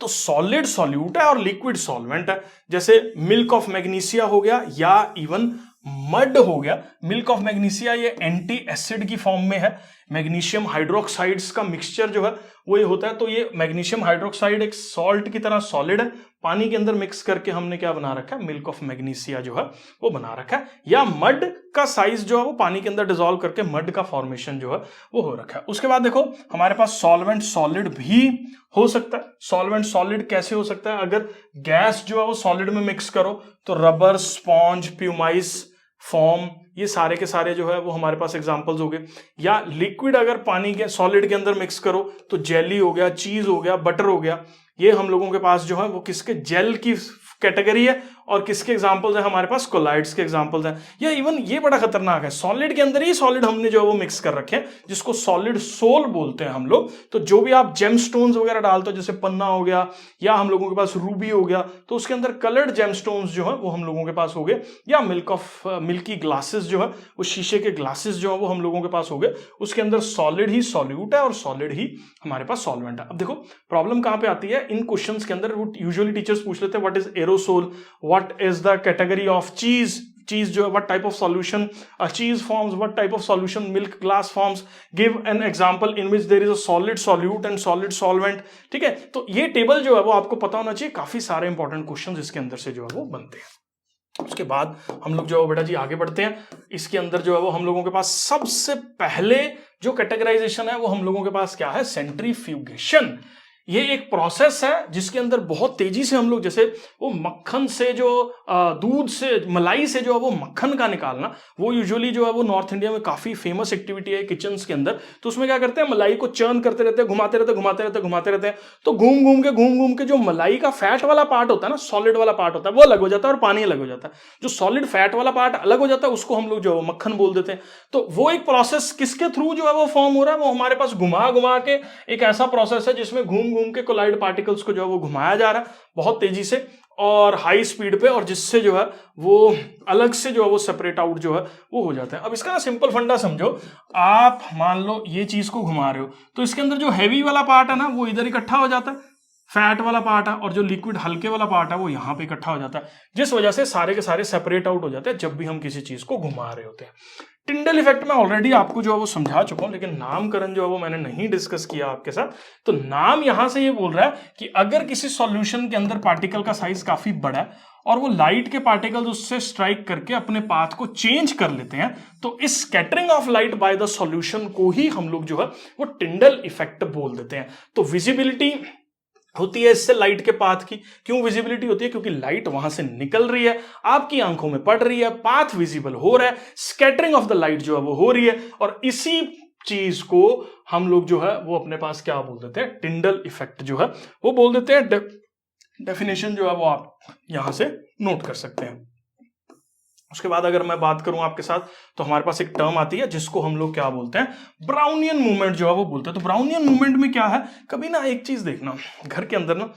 A: तो सॉलिड सॉल्यूट है और लिक्विड सॉल्वेंट है। जैसे मिल्क ऑफ मैग्नीशिया हो गया या इवन मड हो गया। मिल्क ऑफ मैग्नीशिया ये एंटी एसिड की फॉर्म में है, मैग्नीशियम हाइड्रोक्साइड्स का मिक्सचर जो है वो ये होता है। तो ये मैग्नीशियम हाइड्रोक्साइड एक सॉल्ट की तरह सॉलिड है, पानी के अंदर मिक्स करके हमने क्या बना रखा है, मिल्क ऑफ मैग्नीशिया जो है वो बना रखा है। या मड का साइज जो है वो पानी के अंदर डिसॉल्व करके मड का फॉर्मेशन जो है वो हो रखा है। उसके बाद देखो हमारे पास सॉल्वेंट सॉलिड भी हो सकता है। सॉल्वेंट सॉलिड कैसे हो सकता है, अगर गैस जो है वो सॉलिड में मिक्स करो तो रबर, स्पॉन्ज, प्यूमाइस, फॉर्म, ये सारे के सारे जो है वो हमारे पास एग्जांपल्स हो गए। या लिक्विड अगर पानी के सॉलिड के अंदर मिक्स करो तो जेली हो गया, चीज हो गया, बटर हो गया, ये हम लोगों के पास जो है वो किसके, जेल की कैटेगरी है। और किसके एग्जांपल्स है हमारे पास, कोलाइड्स के एग्जांपल्स हैं। या इवन ये बड़ा खतरनाक है, सॉलिड के अंदर ही सॉलिड हमने जो है वो मिक्स कर रखे हैं, जिसको सॉलिड सोल बोलते हैं हम लोग। तो जो भी आप जेमस्टोन्स वगैरह डालते हो, जैसे पन्ना हो गया या हम लोगों के पास रूबी हो गया, तो उसके अंदर कलर्ड जेमस्टोन्स जो है वो हम लोगों के पास हो गए। या मिल्की ग्लासेस जो है वो शीशे के ग्लासेस जो है वो हम लोगों के पास हो गए, उसके अंदर सॉलिड ही सॉल्यूट है और सॉलिड ही हमारे पास सॉल्वेंट है। अब देखो प्रॉब्लम कहां पे आती है, इन क्वेश्चंस के अंदर यूजुअली टीचर्स पूछ लेते हैं what is aerosol, what is the category of cheese, cheese जो है what type of solution a cheese forms, what type of solution milk glass forms, give an example in which there is a solid solute and solid solvent, ठीक है। तो ये table जो है वो आपको पता होना चाहिए, काफी सारे इंपॉर्टेंट क्वेश्चंस इसके अंदर से जो है वो बनते हैं। उसके बाद हम लोग जो है बेटा जी आगे बढ़ते हैं। इसके अंदर जो है वो हम लोगों के पास सबसे पहले जो कैटेगराइजेशन है वो हम लोगों के पास क्या है, सेंट्रीफ्यूगेशन। ये एक प्रोसेस है जिसके अंदर बहुत तेजी से हम लोग, जैसे वो मक्खन से जो दूध से, मलाई से जो है वो मक्खन का निकालना, वो यूजुअली जो है वो नॉर्थ इंडिया में काफी फेमस एक्टिविटी है किचन्स के अंदर। तो उसमें क्या करते हैं, मलाई को चर्न करते रहते हैं, घुमाते रहते हैं। तो घूम घूम के जो मलाई का फैट वाला पार्ट होता है ना, सॉलिड वाला पार्ट होता है, वो अलग हो जाता है और पानी अलग हो जाता है। जो सॉलिड फैट वाला पार्ट अलग हो जाता है उसको हम लोग जो है मक्खन बोल देते हैं। तो वो एक प्रोसेस किसके थ्रू जो है वो फॉर्म हो रहा है, वो हमारे पास घुमा घुमा के एक ऐसा प्रोसेस है जिसमें घूम के कोलाइड पार्टिकल्स को जो है वो घुमाया जा रहा है बहुत तेजी से और हाई स्पीड पे, और जिससे जो है वो अलग से जो है वो सेपरेट आउट जो है वो हो जाता है। अब इसका ना सिंपल फंडा समझो, आप मान लो ये चीज को घुमा रहे हो तो इसके अंदर जो हैवी वाला पार्ट है ना वो इधर इकट्ठा हो जाता है, फैट वाला पार्ट है, और जो लिक्विड हल्के वाला पार्ट है वो यहां पे इकट्ठा हो जाता है, जिस वजह से सारे के सारे सेपरेट आउट हो जाते हैं जब भी हम किसी चीज को घुमा रहे होते हैं। टिंडल इफेक्ट में ऑलरेडी आपको जो है वो समझा चुका हूं, लेकिन नामकरण जो है वो मैंने नहीं डिस्कस किया आपके साथ। तो नाम यहां से ये बोल रहा है कि अगर किसी सॉल्यूशन के अंदर पार्टिकल का साइज काफी बड़ा है और वो लाइट के पार्टिकल्स उससे स्ट्राइक करके अपने पाथ को चेंज कर लेते हैं, तो इस scattering of light by the solution को ही हम लोग जो है वो टिंडल इफेक्ट बोल देते हैं। तो विजिबिलिटी होती है इससे लाइट के पाथ की। क्यों विजिबिलिटी होती है? क्योंकि लाइट वहां से निकल रही है, आपकी आंखों में पड़ रही है, पाथ विजिबल हो रहा है, स्कैटरिंग ऑफ द लाइट जो है वो हो रही है, और इसी चीज को हम लोग जो है वो अपने पास क्या बोल देते हैं, टिंडल इफेक्ट जो है वो बोल देते हैं। डेफिनेशन जो है वो आप यहां से नोट कर सकते हैं। उसके बाद अगर मैं बात करूं आपके साथ तो हमारे पास एक टर्म आती है जिसको हम लोग क्या बोलते हैं, ब्राउनियन मूवमेंट जो है वो बोलते हैं। तो ब्राउनियन मूवमेंट में क्या है, कभी ना एक चीज देखना, घर के अंदर ना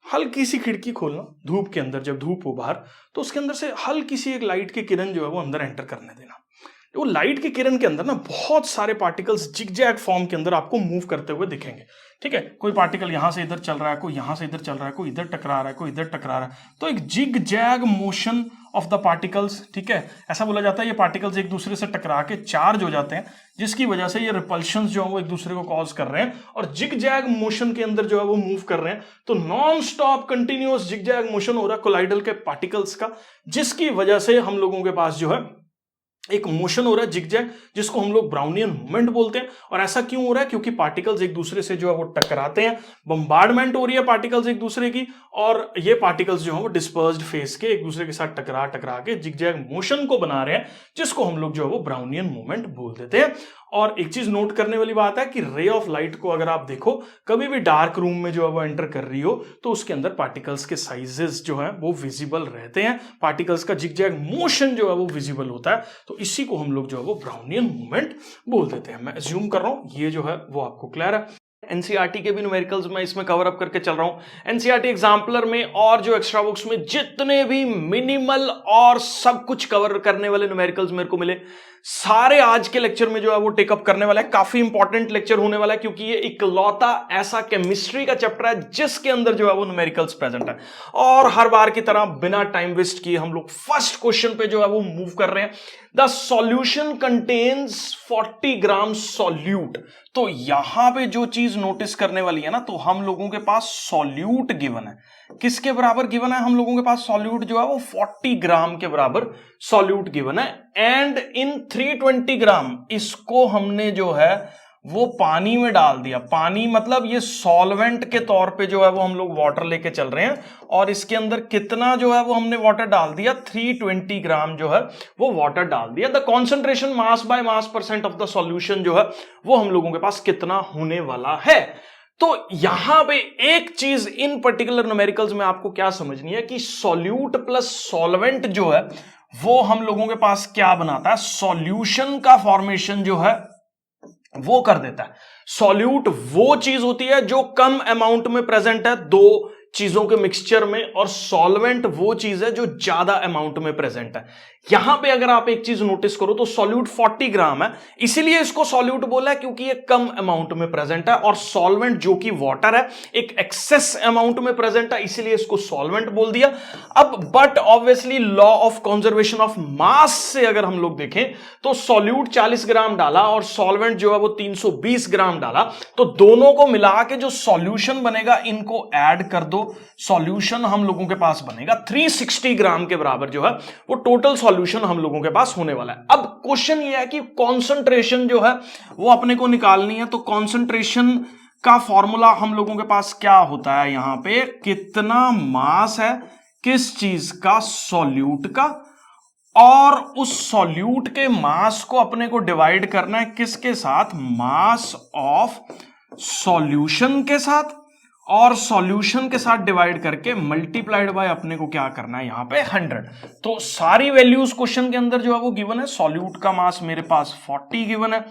A: हल्की सी खिड़की खोलना धूप के अंदर, जब धूप हो बाहर तो उसके अंदर से हल्की सी एक लाइट की किरण जो है वो अंदर एंटर करने देना। वो लाइट की किरण के अंदर ना बहुत सारे पार्टिकल्स जिगजैग फॉर्म के अंदर आपको मूव करते हुए दिखेंगे, ठीक है। कोई पार्टिकल यहां से इधर चल रहा है, कोई यहां से इधर चल रहा है, कोई इधर टकरा रहा है, कोई इधर टकरा रहा है। तो एक zigzag motion of the particles, ठीक है। ऐसा बोला जाता है ये पार्टिकल्स एक दूसरे से टकरा के चार्ज हो जाते हैं, जिसकी वजह से ये रिपल्शंस जो है वो एक दूसरे को कॉज कर रहे हैं और जिगजैग मोशन के अंदर जो है वो मूव कर रहे हैं। तो non stop continuous zigzag motion हो रहा है कोलाइडल के पार्टिकल्स का, जिसकी वजह से हम लोगों के पास जो है एक मोशन हो रहा है जिगजैग, जिसको हम लोग ब्राउनियन मूवमेंट बोलते हैं। और ऐसा क्यों हो रहा है? क्योंकि पार्टिकल्स एक दूसरे से जो है वो टकराते हैं, बम्बार्डमेंट हो रही है पार्टिकल्स एक दूसरे की, और ये पार्टिकल्स जो है वो डिस्पर्स्ड फेस के एक दूसरे के साथ टकरा के जिगजैग मोशन को बना रहे हैं, जिसको हम लोग जो है वो ब्राउनियन मूवमेंट बोल देते हैं। और एक चीज नोट करने वाली बात है कि रे ऑफ लाइट को अगर आप देखो, कभी भी डार्क रूम में जो है वो एंटर कर रही हो तो उसके अंदर पार्टिकल्स के साइजेस जो है वो विजिबल रहते हैं, पार्टिकल्स का जिगजैग मोशन जो है वो विजिबल होता है। तो इसी को हम लोग जो है वो ब्राउनियन मूवमेंट बोल देते हैं। मैं अज्यूम कर रहा हूं ये जो है वो आपको क्लियर है। एनसीईआरटी के भी न्यूमेरिकल्स मैं इसमें कवर अप करके चल रहा हूं। एनसीईआरटी एग्जाम्पलर में और जो एक्स्ट्रा बुक्स में जितने भी मिनिमल और सब कुछ कवर करने वाले न्यूमेरिकल्स मेरे को मिले, सारे आज के लेक्चर में जो है वो टेकअप करने वाला है। काफी इंपॉर्टेंट लेक्चर होने वाला है क्योंकि ये इकलौता ऐसा केमिस्ट्री का चैप्टर है जिसके अंदर जो है वो न्यूमेरिकल्स प्रेजेंट है। और हर बार की तरह बिना टाइम वेस्ट किए हम लोग फर्स्ट क्वेश्चन पे जो है वो मूव कर रहे हैं। The solution contains 40 gram solute. तो यहां पे जो चीज नोटिस करने वाली है ना, तो हम लोगों के पास सॉल्यूट गिवन है। किसके बराबर गिवन है? हम लोगों के पास सॉल्यूट जो है वो 40 ग्राम के बराबर सॉल्यूट गिवन है। एंड इन 320 ग्राम इसको हमने जो है वो पानी में डाल दिया। पानी मतलब ये सॉल्वेंट के तौर पे जो है वो हम लोग वाटर लेके चल रहे हैं, और इसके अंदर कितना जो है वो हमने वाटर डाल दिया, 320 ग्राम जो है वो वाटर डाल दिया। The concentration mass by mass percent of the solution जो है वो हम लोगों के पास कितना होने वाला है। तो यहां पे एक चीज इन पर्टिकुलर न्यूमेरिकल्स में आपको क्या समझनी है कि सॉल्यूट प्लस सॉल्वेंट जो है वो हम लोगों के पास क्या बनाता है, सॉल्यूशन का फॉर्मेशन जो है वो कर देता है। सॉल्यूट वो चीज होती है जो कम अमाउंट में प्रेजेंट है दो चीजों के मिक्सचर में, और सॉल्वेंट वो चीज है जो ज्यादा अमाउंट में प्रेजेंट है। यहां पे अगर आप एक चीज नोटिस करो तो सॉल्यूट 40 ग्राम है, इसीलिए इसको सॉल्यूट बोला है क्योंकि ये कम अमाउंट में प्रेजेंट है, और सॉल्वेंट जो कि वाटर है एक एक्सेस अमाउंट में प्रेजेंट है, इसीलिए इसको सॉल्वेंट बोल दिया। अब but obviously law of conservation of mass से अगर हम लोग देखें तो सॉल्यूट 40 ग्राम डाला और सॉल्वेंट जो है वो 320 ग्राम डाला, तो दोनों को मिला के जो सॉल्यूशन बनेगा इनको ऐड कर दो, सॉल्यूशन हम लोगों के पास बनेगा 360 ग्राम के बराबर जो है वो टोटल सॉल्यूशन हम लोगों के पास होने वाला है। अब क्वेश्चन ये है कि कॉन्सेंट्रेशन जो है वो अपने को निकालनी है। तो कॉन्सेंट्रेशन का फॉर्मूला हम लोगों के पास क्या होता है, यहां पे कितना मास है किस चीज का, सॉल्यूट का, और उस सॉल्यूट के मास को अपने को डिवाइड करना है किसके साथ, मास ऑफ सॉल्यूशन के साथ, और सॉल्यूशन के साथ डिवाइड करके मल्टीप्लाइड बाय अपने को क्या करना है यहां पे 100। तो सारी वैल्यूज क्वेश्चन के अंदर जो है वो गिवन है। सॉल्यूट का मास मेरे पास 40 गिवन है,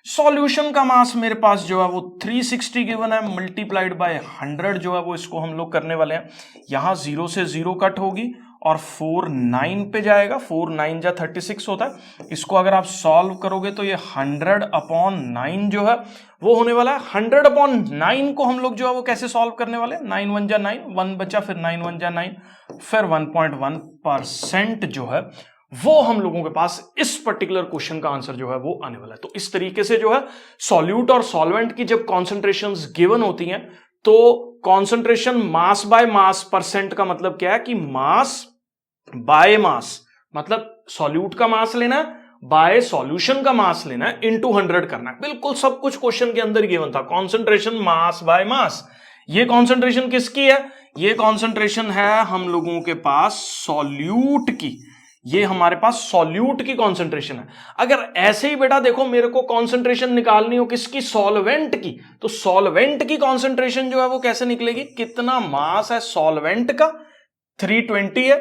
A: सॉल्यूशन का मास मेरे पास जो है वो 360 गिवन है, मल्टीप्लाइड बाय 100 जो है वो इसको हम लोग करने वाले हैं। यहां 0 से 0 कट होगी और 4 9 पे जाएगा, 4 9 जा 36 होता है। इसको अगर आप सॉल्व करोगे तो ये 100/9 जो है वो होने वाला है। 100/9 को हम लोग जो है वो कैसे सॉल्व करने वाले हैं, 9 1 जा 9, 1 बचा, फिर 9 1 जा 9, फिर 1.1% जो है वो हम लोगों के पास इस पर्टिकुलर क्वेश्चन का आंसर जो है वो आने वाला है। तो इस तरीके से जो है सॉल्यूट और सॉल्वेंट की जब कॉन्सेंट्रेशंस गिवन होती हैं तो concentration mass by mass percent का मतलब क्या है कि मास बाय मास, मतलब सॉल्यूट का मास लेना है बाय सॉल्यूशन का मास लेना है, इनटू 100 करना है। बिल्कुल सब कुछ क्वेश्चन के अंदर गिवन था। कॉन्सेंट्रेशन मास बाय मास, ये कॉन्सेंट्रेशन किसकी है, ये कॉन्सेंट्रेशन है हम लोगों के पास सॉल्यूट की, ये हमारे पास सॉल्यूट की कॉन्सेंट्रेशन है। अगर ऐसे ही बेटा देखो मेरे को कॉन्सेंट्रेशन निकालनी हो किसकी, सॉल्वेंट की, तो सॉल्वेंट की कॉन्सेंट्रेशन जो है वो कैसे निकलेगी, कितना मास है सॉल्वेंट का, 320 है,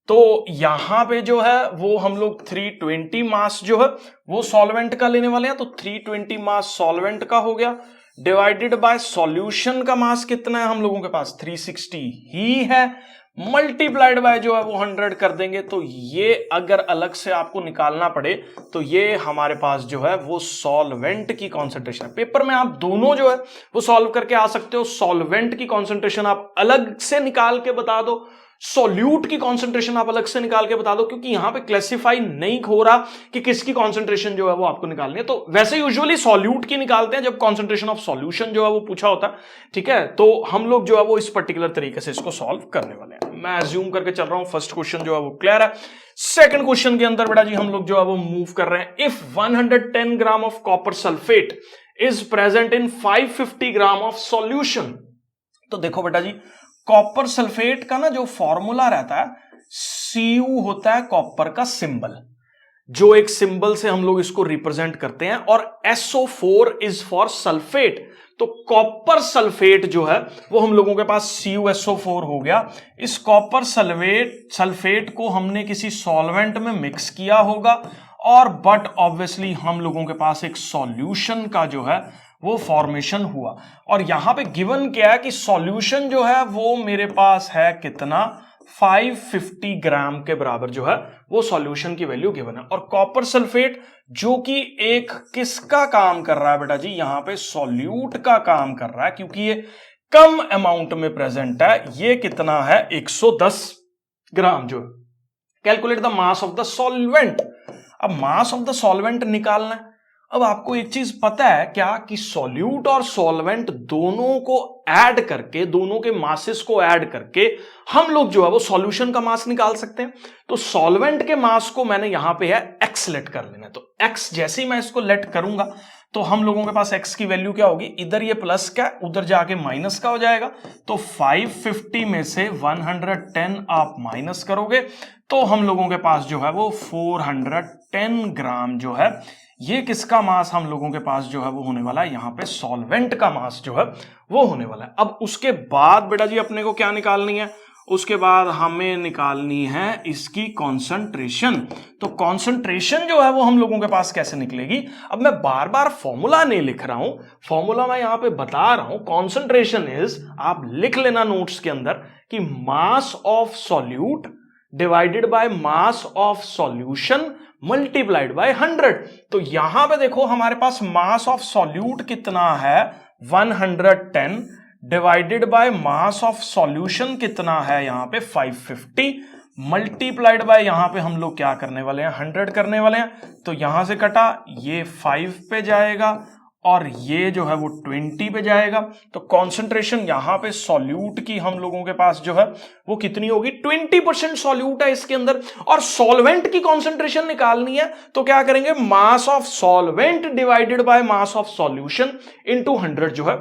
A: तो यहां पे जो है वो हम लोग 320 मास जो है वो सॉल्वेंट का लेने वाले हैं। तो 320 मास सॉल्वेंट का हो गया, डिवाइडेड बाय सॉल्यूशन का मास कितना है हम लोगों के पास, 360 ही है, मल्टीप्लाइड बाय जो है वो 100 कर देंगे। तो ये अगर अलग से आपको निकालना पड़े तो ये हमारे पास जो है वो सॉल्वेंट की कॉन्सेंट्रेशन है। पेपर में आप दोनों जो है वो सॉल्व करके आ सकते हो। सॉल्वेंट की कॉन्सेंट्रेशन आप अलग से निकाल के बता दो, सॉल्यूट की कॉन्सेंट्रेशन आप अलग से निकाल के बता दो, क्योंकि यहां पे क्लासिफाई नहीं हो रहा कि किसकी कॉन्सेंट्रेशन जो है वो आपको निकालनी है। तो वैसे यूजुअली सॉल्यूट की निकालते हैं जब कॉन्सेंट्रेशन ऑफ सॉल्यूशन जो है वो पूछा होता है, ठीक है। तो हम लोग जो है वो इस पर्टिकुलर तरीके से इसको सॉल्व करने वाले हैं। मैं अज्यूम करके चल रहा हूं फर्स्ट क्वेश्चन जो है वो क्लियर है। सेकंड क्वेश्चन के अंदर बेटा जी हम लोग जो है वो मूव कर रहे हैं। If 110 gram of copper sulphate is present in 550 gram of solution. तो देखो बेटा जी कॉपर सल्फेट का ना जो फॉर्मूला रहता है, Cu होता है कॉपर का सिंबल, जो एक सिंबल से हम लोग इसको रिप्रेजेंट करते हैं, और SO4 इज फॉर सल्फेट। तो कॉपर सल्फेट जो है वो हम लोगों के पास CuSO4 हो गया। इस कॉपर सल्फेट को हमने किसी सॉल्वेंट में मिक्स किया होगा, और बट ऑब्वियसली हम लोगों के पास एक सॉल्यूशन का जो है वो फॉर्मेशन हुआ। और यहां पे गिवन क्या है कि सॉल्यूशन जो है वो मेरे पास है कितना, 550 ग्राम के बराबर जो है वो सॉल्यूशन की वैल्यू गिवन है। और कॉपर सल्फेट जो कि एक किसका काम कर रहा है बेटा जी, यहां पे सॉल्यूट का काम कर रहा है, क्योंकि ये कम अमाउंट में प्रेजेंट है। ये कितना है, 110 ग्राम जो है। Calculate the mass of the solvent. अब मास ऑफ द सॉल्वेंट निकालना है। अब आपको एक चीज पता है क्या कि सॉल्यूट और सॉल्वेंट दोनों को ऐड करके, दोनों के मासेस को ऐड करके हम लोग जो है वो सॉल्यूशन का मास निकाल सकते हैं। तो सॉल्वेंट के मास को मैंने यहां पे है x लेट कर लेना है। तो x जैसे ही मैं इसको लेट करूंगा तो हम लोगों के पास x की वैल्यू क्या होगी, इधर ये प्लस का उधर जाके माइनस का हो जाएगा। तो 550 में से 110 आप माइनस करोगे तो हम लोगों के पास जो है वो 410 ग्राम जो है, ये किसका मास हम लोगों के पास जो है वो होने वाला है, यहां पे सॉल्वेंट का मास जो है वो होने वाला है। अब उसके बाद बेटा जी अपने को क्या निकालनी है, उसके बाद हमें निकालनी है इसकी कॉन्सेंट्रेशन। तो कॉन्सेंट्रेशन जो है वो हम लोगों के पास कैसे निकलेगी। अब मैं बार बार फॉर्मूला नहीं लिख रहा हूं, फॉर्मूला मैं यहां पे बता रहा हूं। कॉन्सेंट्रेशन इज, आप लिख लेना नोट्स के अंदर कि मास of solute divided by mass of solution multiplied by 100। तो यहां पे देखो हमारे पास मास ऑफ सॉल्यूट कितना है, 110 divided by mass of solution कितना है यहां पे 550 मल्टीप्लाइड बाय यहां पे हम लोग क्या करने वाले हैं, 100 करने वाले हैं। तो यहां से कटा, ये 5 पे जाएगा और ये जो है वो 20 पे जाएगा। तो कॉन्सेंट्रेशन यहां पे सॉल्यूट की हम लोगों के पास जो है वो कितनी होगी, 20% सॉल्यूट है इसके अंदर। और सॉल्वेंट की कॉन्सेंट्रेशन निकालनी है तो क्या करेंगे, mass of solvent divided by mass of solution into 100 जो है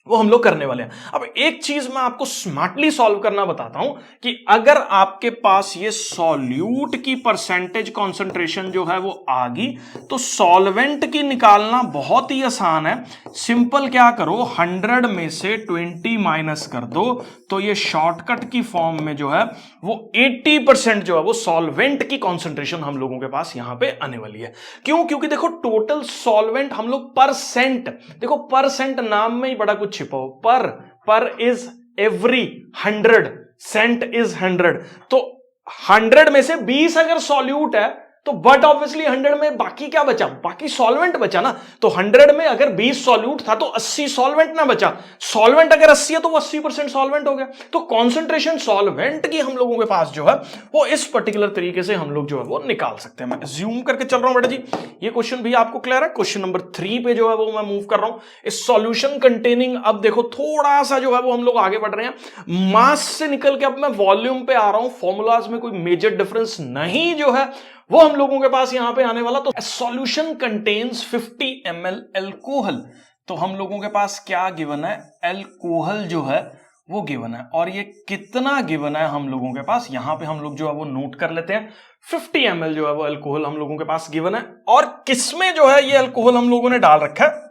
A: वो हम लोग करने वाले हैं। अब एक चीज मैं आपको स्मार्टली सॉल्व करना बताता हूं कि अगर आपके पास ये सॉल्यूट की परसेंटेज कॉन्सेंट्रेशन जो है वो आ गई तो सॉल्वेंट की निकालना बहुत ही आसान है। सिंपल क्या करो, 100 में से 20 माइनस कर दो तो ये शॉर्टकट की फॉर्म में जो है वो 80% जो है वो सॉल्वेंट की कॉन्सेंट्रेशन हम लोगों के पास यहां पे आने वाली है। क्यों, क्योंकि देखो टोटल सॉल्वेंट हम लोग परसेंट, देखो परसेंट नाम में ही बड़ा कुछ छिपा हो, पर इज एवरी 100, सेंट इज 100। तो 100 में से 20 अगर सॉल्यूट है तो बट ऑब्वियसली 100 में बाकी क्या बचा, बाकी सॉल्वेंट बचा ना। तो 100 में अगर 20 सॉल्यूट था तो 80 सॉल्वेंट ना बचा। सॉल्वेंट अगर 80 है तो वो 80% सॉल्वेंट हो गया। तो कॉन्सेंट्रेशन सॉल्वेंट की हम लोगों के पास जो है वो इस पर्टिकुलर तरीके से हम लोग जो है वो निकाल सकते हैं। मैं ज्यूम करके चल रहा हूं बेटा जी, ये क्वेश्चन भी आपको क्लियर है। क्वेश्चन नंबर 3 पे जो है वो मैं मूव कर रहा हूं। इस सॉल्यूशन कंटेनिंग, अब देखो थोड़ा सा जो है वो हम लोग आगे बढ़ रहे हैं। मास से निकल के अब मैं वॉल्यूम पे आ रहा हूं। फॉर्मूलाज में कोई मेजर डिफरेंस नहीं जो है वो हम लोगों के पास यहां पे आने वाला। तो सॉल्यूशन कंटेन्स 50 ml एल्कोहल। तो हम लोगों के पास क्या गिवन है, एल्कोहल जो है वो गिवन है। और ये कितना गिवन है हम लोगों के पास, यहां पे हम लोग जो है वो नोट कर लेते हैं। 50 ml जो है वो एल्कोहल हम लोगों के पास गिवन है। और किसमें जो है ये एल्कोहल हम लोगों ने डाल रखा है,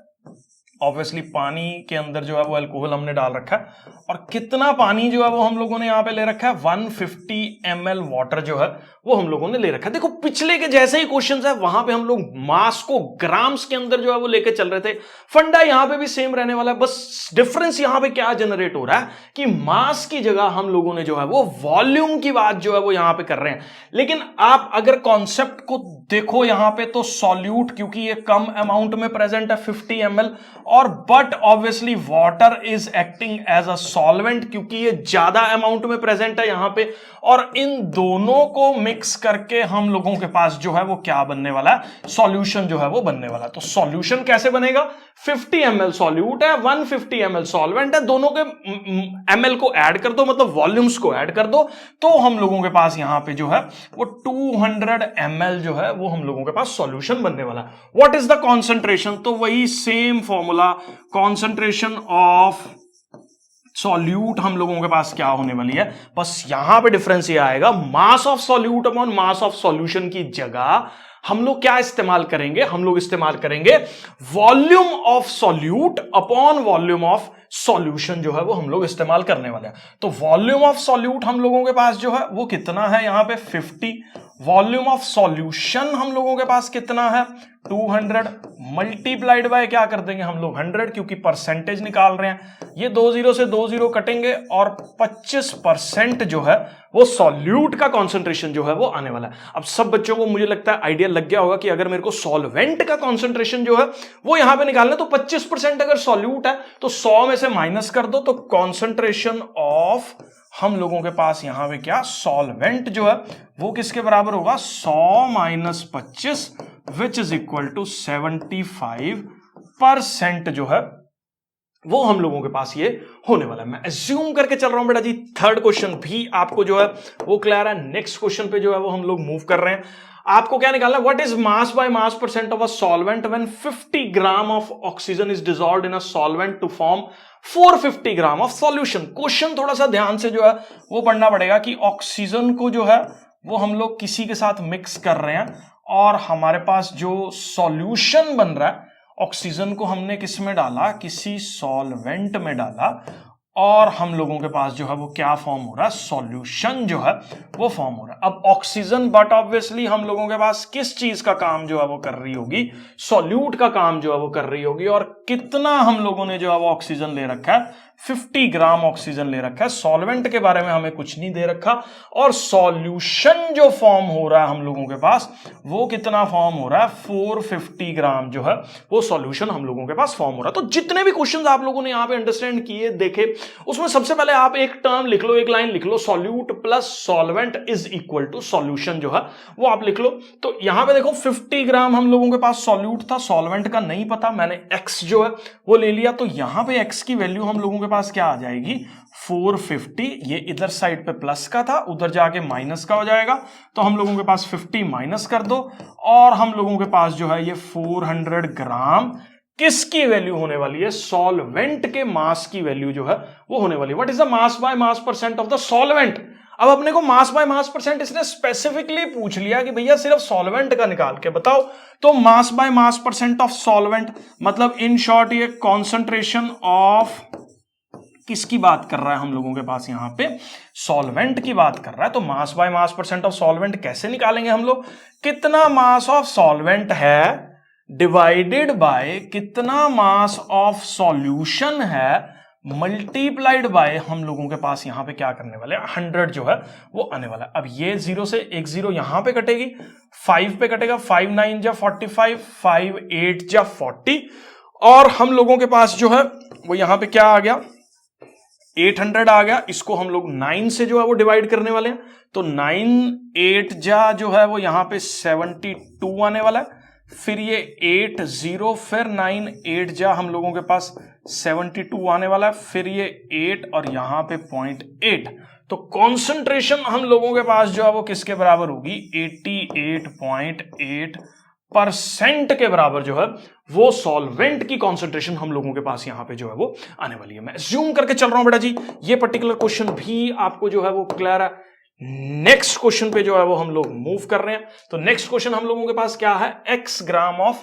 A: ऑब्वियसली पानी के अंदर जो है वो अल्कोहल हमने डाल रखा है। और कितना पानी जो है वो हम लोगों ने यहां पे ले रखा है, 150 ml वाटर जो है वो हम लोगों ने ले रखा है। देखो पिछले के जैसे ही क्वेश्चंस है, वहां पे हम लोग मास को ग्राम्स के अंदर जो है वो लेके चल रहे थे। फंडा यहां पे भी सेम रहने वाला है, बस डिफरेंस यहां पे क्या जनरेट हो रहा है कि मास की जगह हम लोगों ने जो है वो वॉल्यूम की बात जो है वो यहां पे कर रहे हैं। लेकिन आप अगर कॉन्सेप्ट को देखो यहां पे, तो सॉल्यूट क्योंकि ये कम अमाउंट में प्रेजेंट है 50 ml, और but obviously water is acting as a solvent क्योंकि ये ज्यादा अमाउंट में प्रेजेंट है यहां पे। और इन दोनों को मिक्स करके हम लोगों के पास जो है वो क्या बनने वाला है, सॉल्यूशन जो है वो बनने वाला है। तो सॉल्यूशन कैसे बनेगा, 50 ml सॉल्यूट है, 150 ml सॉल्वेंट है, दोनों के ml को ऐड कर दो, मतलब वॉल्यूम्स को ऐड कर दो, तो हम लोगों के पास यहां पे जो है वो 200 ml जो है वो हम लोगों के पास सॉल्यूशन बनने वाला है। व्हाट इज द कॉन्सेंट्रेशन, तो वही same formula, concentration of solute हम लोगों के पास क्या होने वाली है, बस यहां पे डिफरेंस ये आएगा, मास of solute upon mass of solution की जगह हम लोग क्या इस्तेमाल करेंगे, हम लोग इस्तेमाल करेंगे volume of solute upon volume of solution जो है वो हम लोग इस्तेमाल करने वाले हैं। तो वॉल्यूम ऑफ सॉल्यूट हम लोगों के पास जो है वो कितना है, यहां पे 50। वॉल्यूम ऑफ सॉल्यूशन हम लोगों के पास कितना है, 200 मल्टीप्लाइड बाय क्या कर देंगे हम लोग 100, क्योंकि परसेंटेज निकाल रहे हैं। ये 2 0 से 2 0 कटेंगे और 25% जो है वो सॉल्यूट का कॉन्सेंट्रेशन जो है वो आने वाला है। अब सब बच्चों को मुझे लगता है आइडिया लग गया होगा कि अगर मेरे को सॉल्वेंट का कॉन्सेंट्रेशन जो है वो यहां पे निकालना है, तो 25% अगर सॉल्यूट है तो 100 में से माइनस कर दो, तो कॉन्सेंट्रेशन ऑफ हम लोगों के पास यहां पे क्या सॉल्वेंट जो है वो किसके बराबर होगा, 100 minus 25 which is equal to 75% जो है वो हम लोगों के पास ये होने वाला है। मैं एज्यूम करके चल रहा हूं बेटा जी, थर्ड क्वेश्चन भी आपको जो है वो क्लियर है। नेक्स्ट क्वेश्चन पे जो है वो हम लोग मूव कर रहे हैं। आपको क्या निकालना है, what is mass by mass percent of a solvent when 50 gram of oxygen is dissolved in a solvent to form 450 gram of solution. Question थोड़ा सा ध्यान से जो है वो पढ़ना पड़ेगा कि ऑक्सीजन को जो है वो हम लोग किसी के साथ मिक्स कर रहे हैं और हमारे पास जो सॉल्यूशन बन रहा है, ऑक्सीजन को हमने किस में डाला, किसी सॉल्वेंट में डाला, और हम लोगों के पास जो है वो क्या फॉर्म हो रहा है, सॉल्यूशन जो है वो फॉर्म हो रहा है। अब ऑक्सीजन बट ऑब्वियसली हम लोगों के पास किस चीज का काम जो है वो कर रही होगी, सॉल्यूट का काम जो है वो कर रही होगी। और कितना हम लोगों ने जो है वो ऑक्सीजन ले रखा है, 50 ग्राम ऑक्सीजन ले रखा है। सॉल्वेंट के बारे में हमें कुछ नहीं दे रखा, और सॉल्यूशन जो फॉर्म हो रहा है हम लोगों के पास वो कितना फॉर्म हो रहा है, 450 ग्राम जो है वो सॉल्यूशन हम लोगों के पास फॉर्म हो रहा है। तो जितने भी क्वेश्चंस आप लोगों ने यहां पे अंडरस्टैंड किए देखे, उसमें सबसे पहले आप एक टर्म लिख लो, एक लाइन लिख लो, solute plus solvent is equal to solution जो है वो आप लिख लो। तो यहां पे देखो 50 ग्राम हम लोगों के पास सॉल्यूट था, सॉल्वेंट का नहीं पता, मैंने एक्स जो है वो ले लिया। तो यहां पे एक्स की वैल्यू हम लोगों के पास क्या आ जाएगी, 450। ये इधर साइड पे प्लस का था, उधर जाके माइनस का हो जाएगा, तो हम लोगों के पास 50 माइनस कर दो, और हम लोगों के पास जो है ये 400 ग्राम किसकी वैल्यू होने वाली है, सॉल्वेंट के मास की वैल्यू जो है वो होने वाली है। What is the mass by mass percent of the solvent. अब अपने को मास बाय मास परसेंट इसने स्पेसिफिकली पूछ लिया कि भैया सिर्फ सॉल्वेंट का निकाल के बताओ। तो मास by mass percent of solvent मतलब इन शॉर्ट ये कॉन्सेंट्रेशन ऑफ किसकी बात कर रहा है, हम लोगों के पास यहां पे सॉल्वेंट की बात कर रहा है। तो मास by mass percent of solvent कैसे निकालेंगे हम लोग, कितना मास ऑफ सॉल्वेंट है डिवाइडेड बाय कितना मास ऑफ सॉल्यूशन है मल्टीप्लाइड बाय हम लोगों के पास यहां पे क्या करने वाले 100 जो है वो आने वाला है। अब ये 0 से एक 0 यहां पे कटेगी, 5 पे कटेगा, 5 9 जा 45, 5 8 जा 40, और हम लोगों के पास जो है वो यहां पे क्या आ गया, 800 आ गया। इसको हम लोग 9 से जो है वो डिवाइड करने वाले हैं, तो 9 8 जा जो है वो यहां पे 72 आने वाला है। फिर ये 8 0, फिर 9 8 जा हम लोगों के पास 72 आने वाला है, फिर ये 8 और यहां पे 0.8। तो कॉन्सेंट्रेशन हम लोगों के पास जो है वो किसके बराबर होगी, 88.8% के बराबर जो है वो सॉल्वेंट की कॉन्सेंट्रेशन हम लोगों के पास यहां पे जो है वो आने वाली है। मैं अज्यूम करके चल रहा हूं बेटा जी, ये पर्टिकुलर क्वेश्चन भी आपको जो है वो क्लियर है। नेक्स्ट क्वेश्चन पे जो है वो हम लोग मूव कर रहे हैं। तो नेक्स्ट क्वेश्चन हम लोगों के पास क्या है, x ग्राम ऑफ,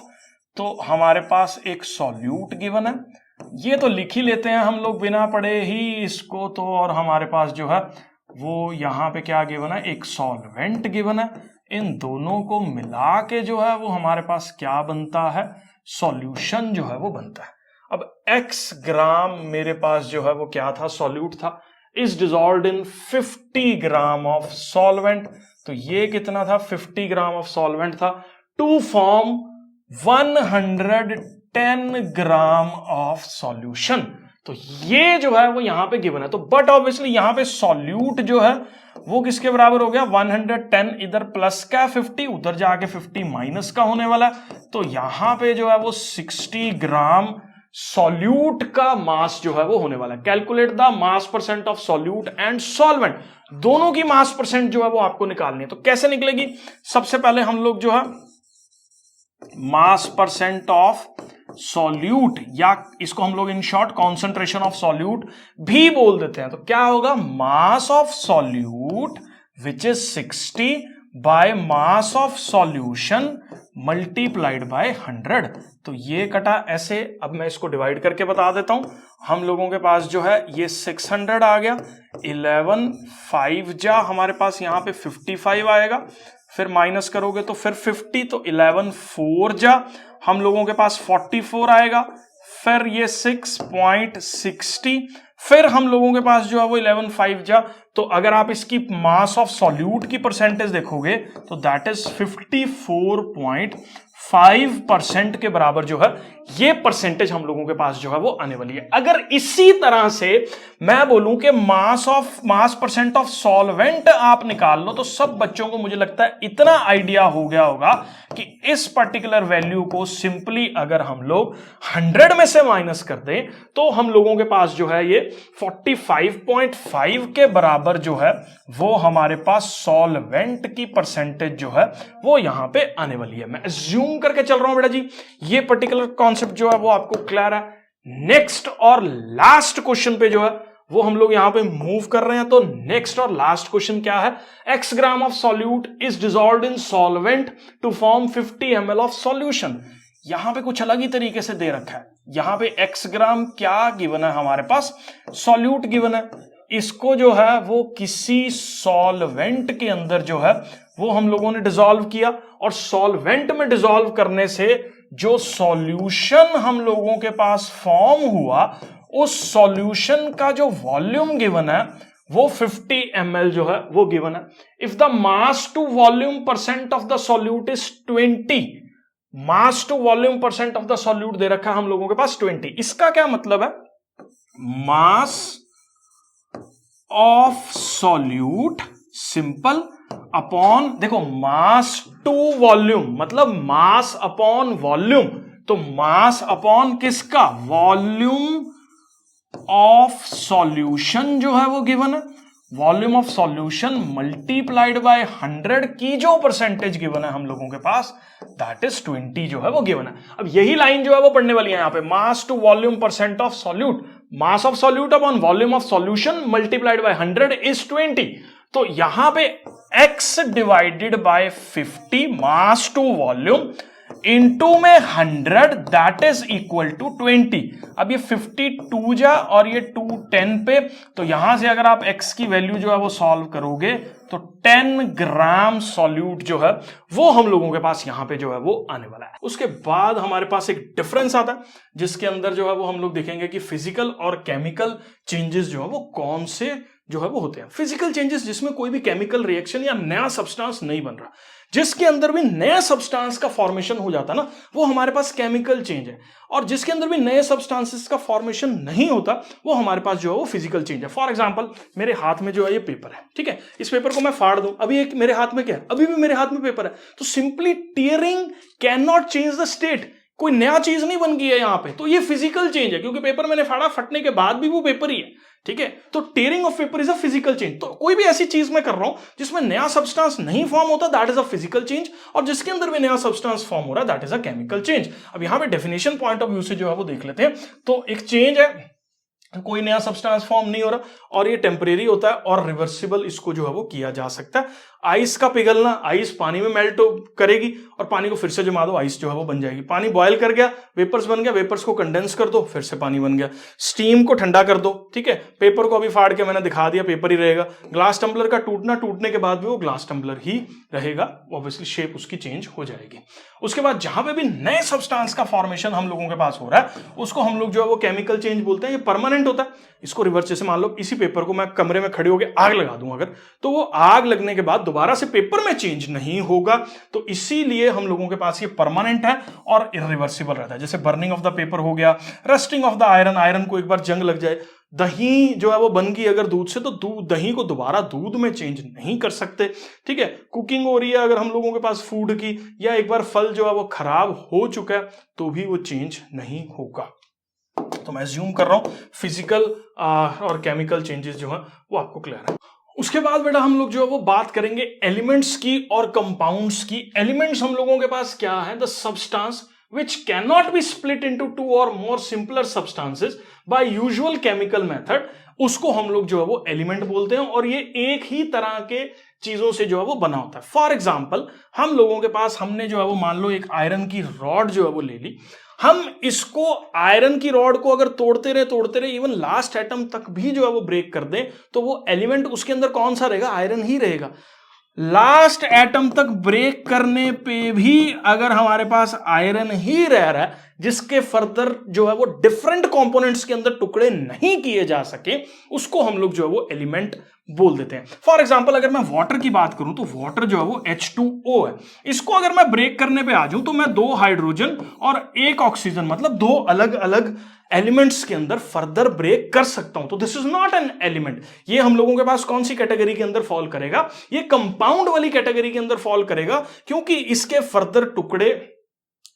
A: तो हमारे पास एक सॉल्यूट गिवन है, ये तो लिख ही लेते हैं हम लोग बिना पढ़े ही इसको, तो और हमारे पास जो है वो यहां पे क्या गिवन है, एक सॉल्वेंट गिवन है। इन दोनों को मिला के जो है वो हमारे पास क्या बनता है, सॉल्यूशन जो है वो बनता है। अब x ग्राम मेरे पास जो है वो क्या था, सॉल्यूट था, is dissolved in 50 gram of solvent. तो ये कितना था, 50 ग्राम ऑफ सॉल्वेंट था, to form 110 gram of solution. तो ये जो है वो यहां पे गिवन है। तो बट ऑब्वियसली यहां पे सॉल्यूट जो है वो किसके बराबर हो गया, 110, इधर प्लस का 50, उधर जाके 50 माइनस का होने वाला है। तो यहां पे जो है वो 60 ग्राम सॉल्यूट का मास जो है वो होने वाला है। Calculate the mass percent of solute and solvent, दोनों की मास परसेंट जो है वो आपको निकालनी है। तो कैसे निकलेगी, सबसे पहले हम लोग जो है मास परसेंट ऑफ सॉल्यूट, या इसको हम लोग in short concentration of solute भी बोल देते हैं। तो क्या होगा, मास of solute which is 60 by mass of solution multiplied by 100। तो ये कटा ऐसे। अब मैं इसको डिवाइड करके बता देता हूं। हम लोगों के पास जो है ये 600 आ गया, 11 5 जा हमारे पास यहां पे 55 आएगा, फिर माइनस करोगे तो फिर 50, तो 11 4 जा हम लोगों के पास 44 आएगा, फिर ये 6.60, फिर हम लोगों के पास जो है वो 11 5 जा। तो अगर आप इसकी मास ऑफ सॉल्यूट की परसेंटेज देखोगे तो दैट इज 54.5% के बराबर जो है ये परसेंटेज हम लोगों के पास जो है वो आने वाली है। अगर इसी तरह से मैं बोलूं कि मास परसेंट ऑफ सॉल्वेंट आप निकाल लो, तो सब बच्चों को मुझे लगता है इतना आइडिया हो गया होगा कि इस पर्टिकुलर वैल्यू को सिंपली अगर हम लोग 100 में से माइनस कर दें तो हम लोगों के पास जो है ये 45.5 के बराबर जो है वो हमारे पास सॉल्वेंट की परसेंटेज जो है वो यहां पे आने वाली है। मैं अज्यूम करके चल रहा हूं बेटा जी, ये पर्टिकुलर कॉन्सेप्ट जो है वो आपको क्लियर है। नेक्स्ट और लास्ट क्वेश्चन पे जो है वो हम लोग यहां पे मूव कर रहे हैं। तो नेक्स्ट और लास्ट क्वेश्चन क्या है? x gram of solute is dissolved in solvent to form 50 ml of solution. यहां पे कुछ अलग ही तरीके से दे रखा है। यहां पे x ग्राम क्या गिवन है हमारे पास? सॉल्यूट गिवन है। इसको जो है वो किसी सॉल्वेंट के अंदर जो है वो हम लोगों ने डिसॉल्व किया, और सॉल्वेंट में डिसॉल्व करने से जो सॉल्यूशन हम लोगों के पास फॉर्म हुआ, उस सॉल्यूशन का जो वॉल्यूम गिवन है वो 50 ml जो है वो गिवन है। If the mass to volume percent of the solute is 20, mass to volume percent of the solute दे रखा है हम लोगों के पास 20। इसका क्या मतलब है? मास ऑफ सॉल्यूट सिंपल अपॉन, देखो मास टू वॉल्यूम मतलब मास अपॉन वॉल्यूम, तो मास अपॉन किसका? वॉल्यूम ऑफ सॉल्यूशन जो है वो गिवन है। Volume of solution multiplied by 100 की जो परसेंटेज गिवन है हम लोगों के पास दैट इज 20 जो है वो गिवन है। अब यही लाइन जो है वो पढ़ने वाली है यहां पे, mass to volume percent of solute, mass of solute upon volume of solution multiplied by 100 is 20। तो यहां पे x divided by 50 mass to volume into में 100 दैट इज इक्वल टू 20। अब ये 52 जा और ये 2 10 पे, तो यहां से अगर आप x की वैल्यू जो है वो सॉल्व करोगे तो 10 ग्राम सॉल्यूट जो है वो हम लोगों के पास यहां पे जो है वो आने वाला है। उसके बाद हमारे पास एक डिफरेंस आता है जिसके अंदर जो है वो हम लोग देखेंगे कि फिजिकल और केमिकल चेंजेस जो है वो कौन से जो है वो होते हैं। फिजिकल चेंजेस जिसमें कोई भी केमिकल रिएक्शन या नया सब्सटेंस नहीं बन रहा, जिसके अंदर भी नया सब्सटेंस का फॉर्मेशन हो जाता ना, वो हमारे पास केमिकल चेंज है। और जिसके अंदर भी नए सब्सटेंसेस का फॉर्मेशन नहीं होता वो हमारे पास जो है वो फिजिकल चेंज है। फॉर एग्जांपल मेरे हाथ में जो है ये पेपर है, ठीक है, इस पेपर को मैं फाड़ दूं, अभी एक मेरे हाथ में क्या है? अभी भी मेरे हाथ में पेपर है। तो simply tearing can not change the state, कोई नया चीज नहीं बन गई है यहां पे, तो ये फिजिकल चेंज है क्योंकि पेपर मैंने फाड़ा, फटने के बाद भी वो पेपर ही है, ठीक है। तो tearing of paper is a physical change. तो कोई भी ऐसी चीज मैं कर रहा हूं जिसमें नया सब्सटेंस नहीं फॉर्म होता that is a physical change, और जिसके अंदर भी नया सब्सटेंस फॉर्म हो रहा है that is a chemical change. अब यहां पे डेफिनेशन पॉइंट ऑफ व्यू से जो है वो देख लेते हैं। तो एक चेंज है, कोई नया सब्सटेंस फॉर्म नहीं हो रहा, और ये टेम्परेरी होता है और रिवर्सिबल इसको जो है वो किया जा सकता है। आइस का पिघलना, आइस पानी में मेल्ट करेगी और पानी को फिर से जमा दो, आइस जो है वो बन जाएगी। पानी बॉयल कर गया, वेपर्स बन गया, वेपर्स को कंडेंस कर दो, फिर से पानी बन गया। स्टीम को ठंडा कर दो, ठीक है, पेपर को अभी फाड़ के मैंने दिखा दिया, पेपर ही रहेगा। ग्लास टम्बलर का टूटना, टूटने के बाद भी वो ग्लास टम्बलर ही रहेगा, ऑब्वियसली शेप उसकी चेंज हो जाएगी। उसके बाद जहां पे भी नए सब्सटेंस का फॉर्मेशन हम लोगों के पास हो रहा है उसको हम लोग जो है वो केमिकल चेंज बोलते हैं। ये परमानेंट होता है। इसको रिवर्स, जैसे मान लो इसी पेपर को मैं कमरे में खड़े होकर आग लगा दूं अगर, तो वो आग लगने के बाद दोबारा से पेपर में चेंज नहीं होगा। तो इसीलिए हम लोगों के पास ये परमानेंट है और इरिवर्सिबल रहता है। जैसे बर्निंग ऑफ द पेपर हो गया, rusting of the iron, iron को एक बार जंग लग जाए, दही जो है वो बन गई अगर दूध से, तो दही को दोबारा दूध में चेंज नहीं कर सकते, ठीक है। कुकिंग हो रही है अगर हम लोगों के पास फूड की, या एक बार फल जो है वो खराब हो चुका है तो भी वो चेंज नहीं होगा। तो मैं अज्यूम कर रहा हूं फिजिकल और केमिकल चेंजेस जो है वो आपको क्लियर है। उसके बाद बेटा हम लोग जो है वो बात करेंगे एलिमेंट्स की और कंपाउंड्स की। एलिमेंट्स हम लोगों के पास क्या है? The substance which cannot be split into two or more simpler substances by usual chemical method। उसको हम लोग जो है वो एलिमेंट बोलते हैं, और ये एक ही तरह के चीजों से जो है वो बना होता है। फॉर एग्जाम्पल, हम लोगों के पास हमने जो है वो मान लो एक आयरन की रॉड जो है वो ले ली, हम इसको आयरन की रॉड को अगर तोड़ते रहे इवन लास्ट एटम तक भी जो है वो ब्रेक कर दें, तो वो एलिमेंट उसके अंदर कौन सा रहेगा? आयरन ही रहेगा। लास्ट एटम तक ब्रेक करने पे भी अगर हमारे पास आयरन ही रह रहा है, जिसके फर्दर जो है वो डिफरेंट कंपोनेंट्स के अंदर टुकड़े नहीं किए जा सके, उसको हम लोग जो है वो एलिमेंट बोल देते हैं। फॉर एग्जांपल, अगर मैं वाटर की बात करूं तो वाटर जो है वो H2O है। इसको अगर मैं ब्रेक करने पे आ जाऊं तो मैं 2 हाइड्रोजन और 1 ऑक्सीजन, मतलब 2 अलग अलग एलिमेंट्स के अंदर फर्दर ब्रेक कर सकता हूं। तो this is not an element. ये हम लोगों के पास कौन सी कैटेगरी के अंदर फॉल करेगा? ये कंपाउंड वाली कैटेगरी के अंदर फॉल करेगा, क्योंकि इसके फर्दर टुकड़े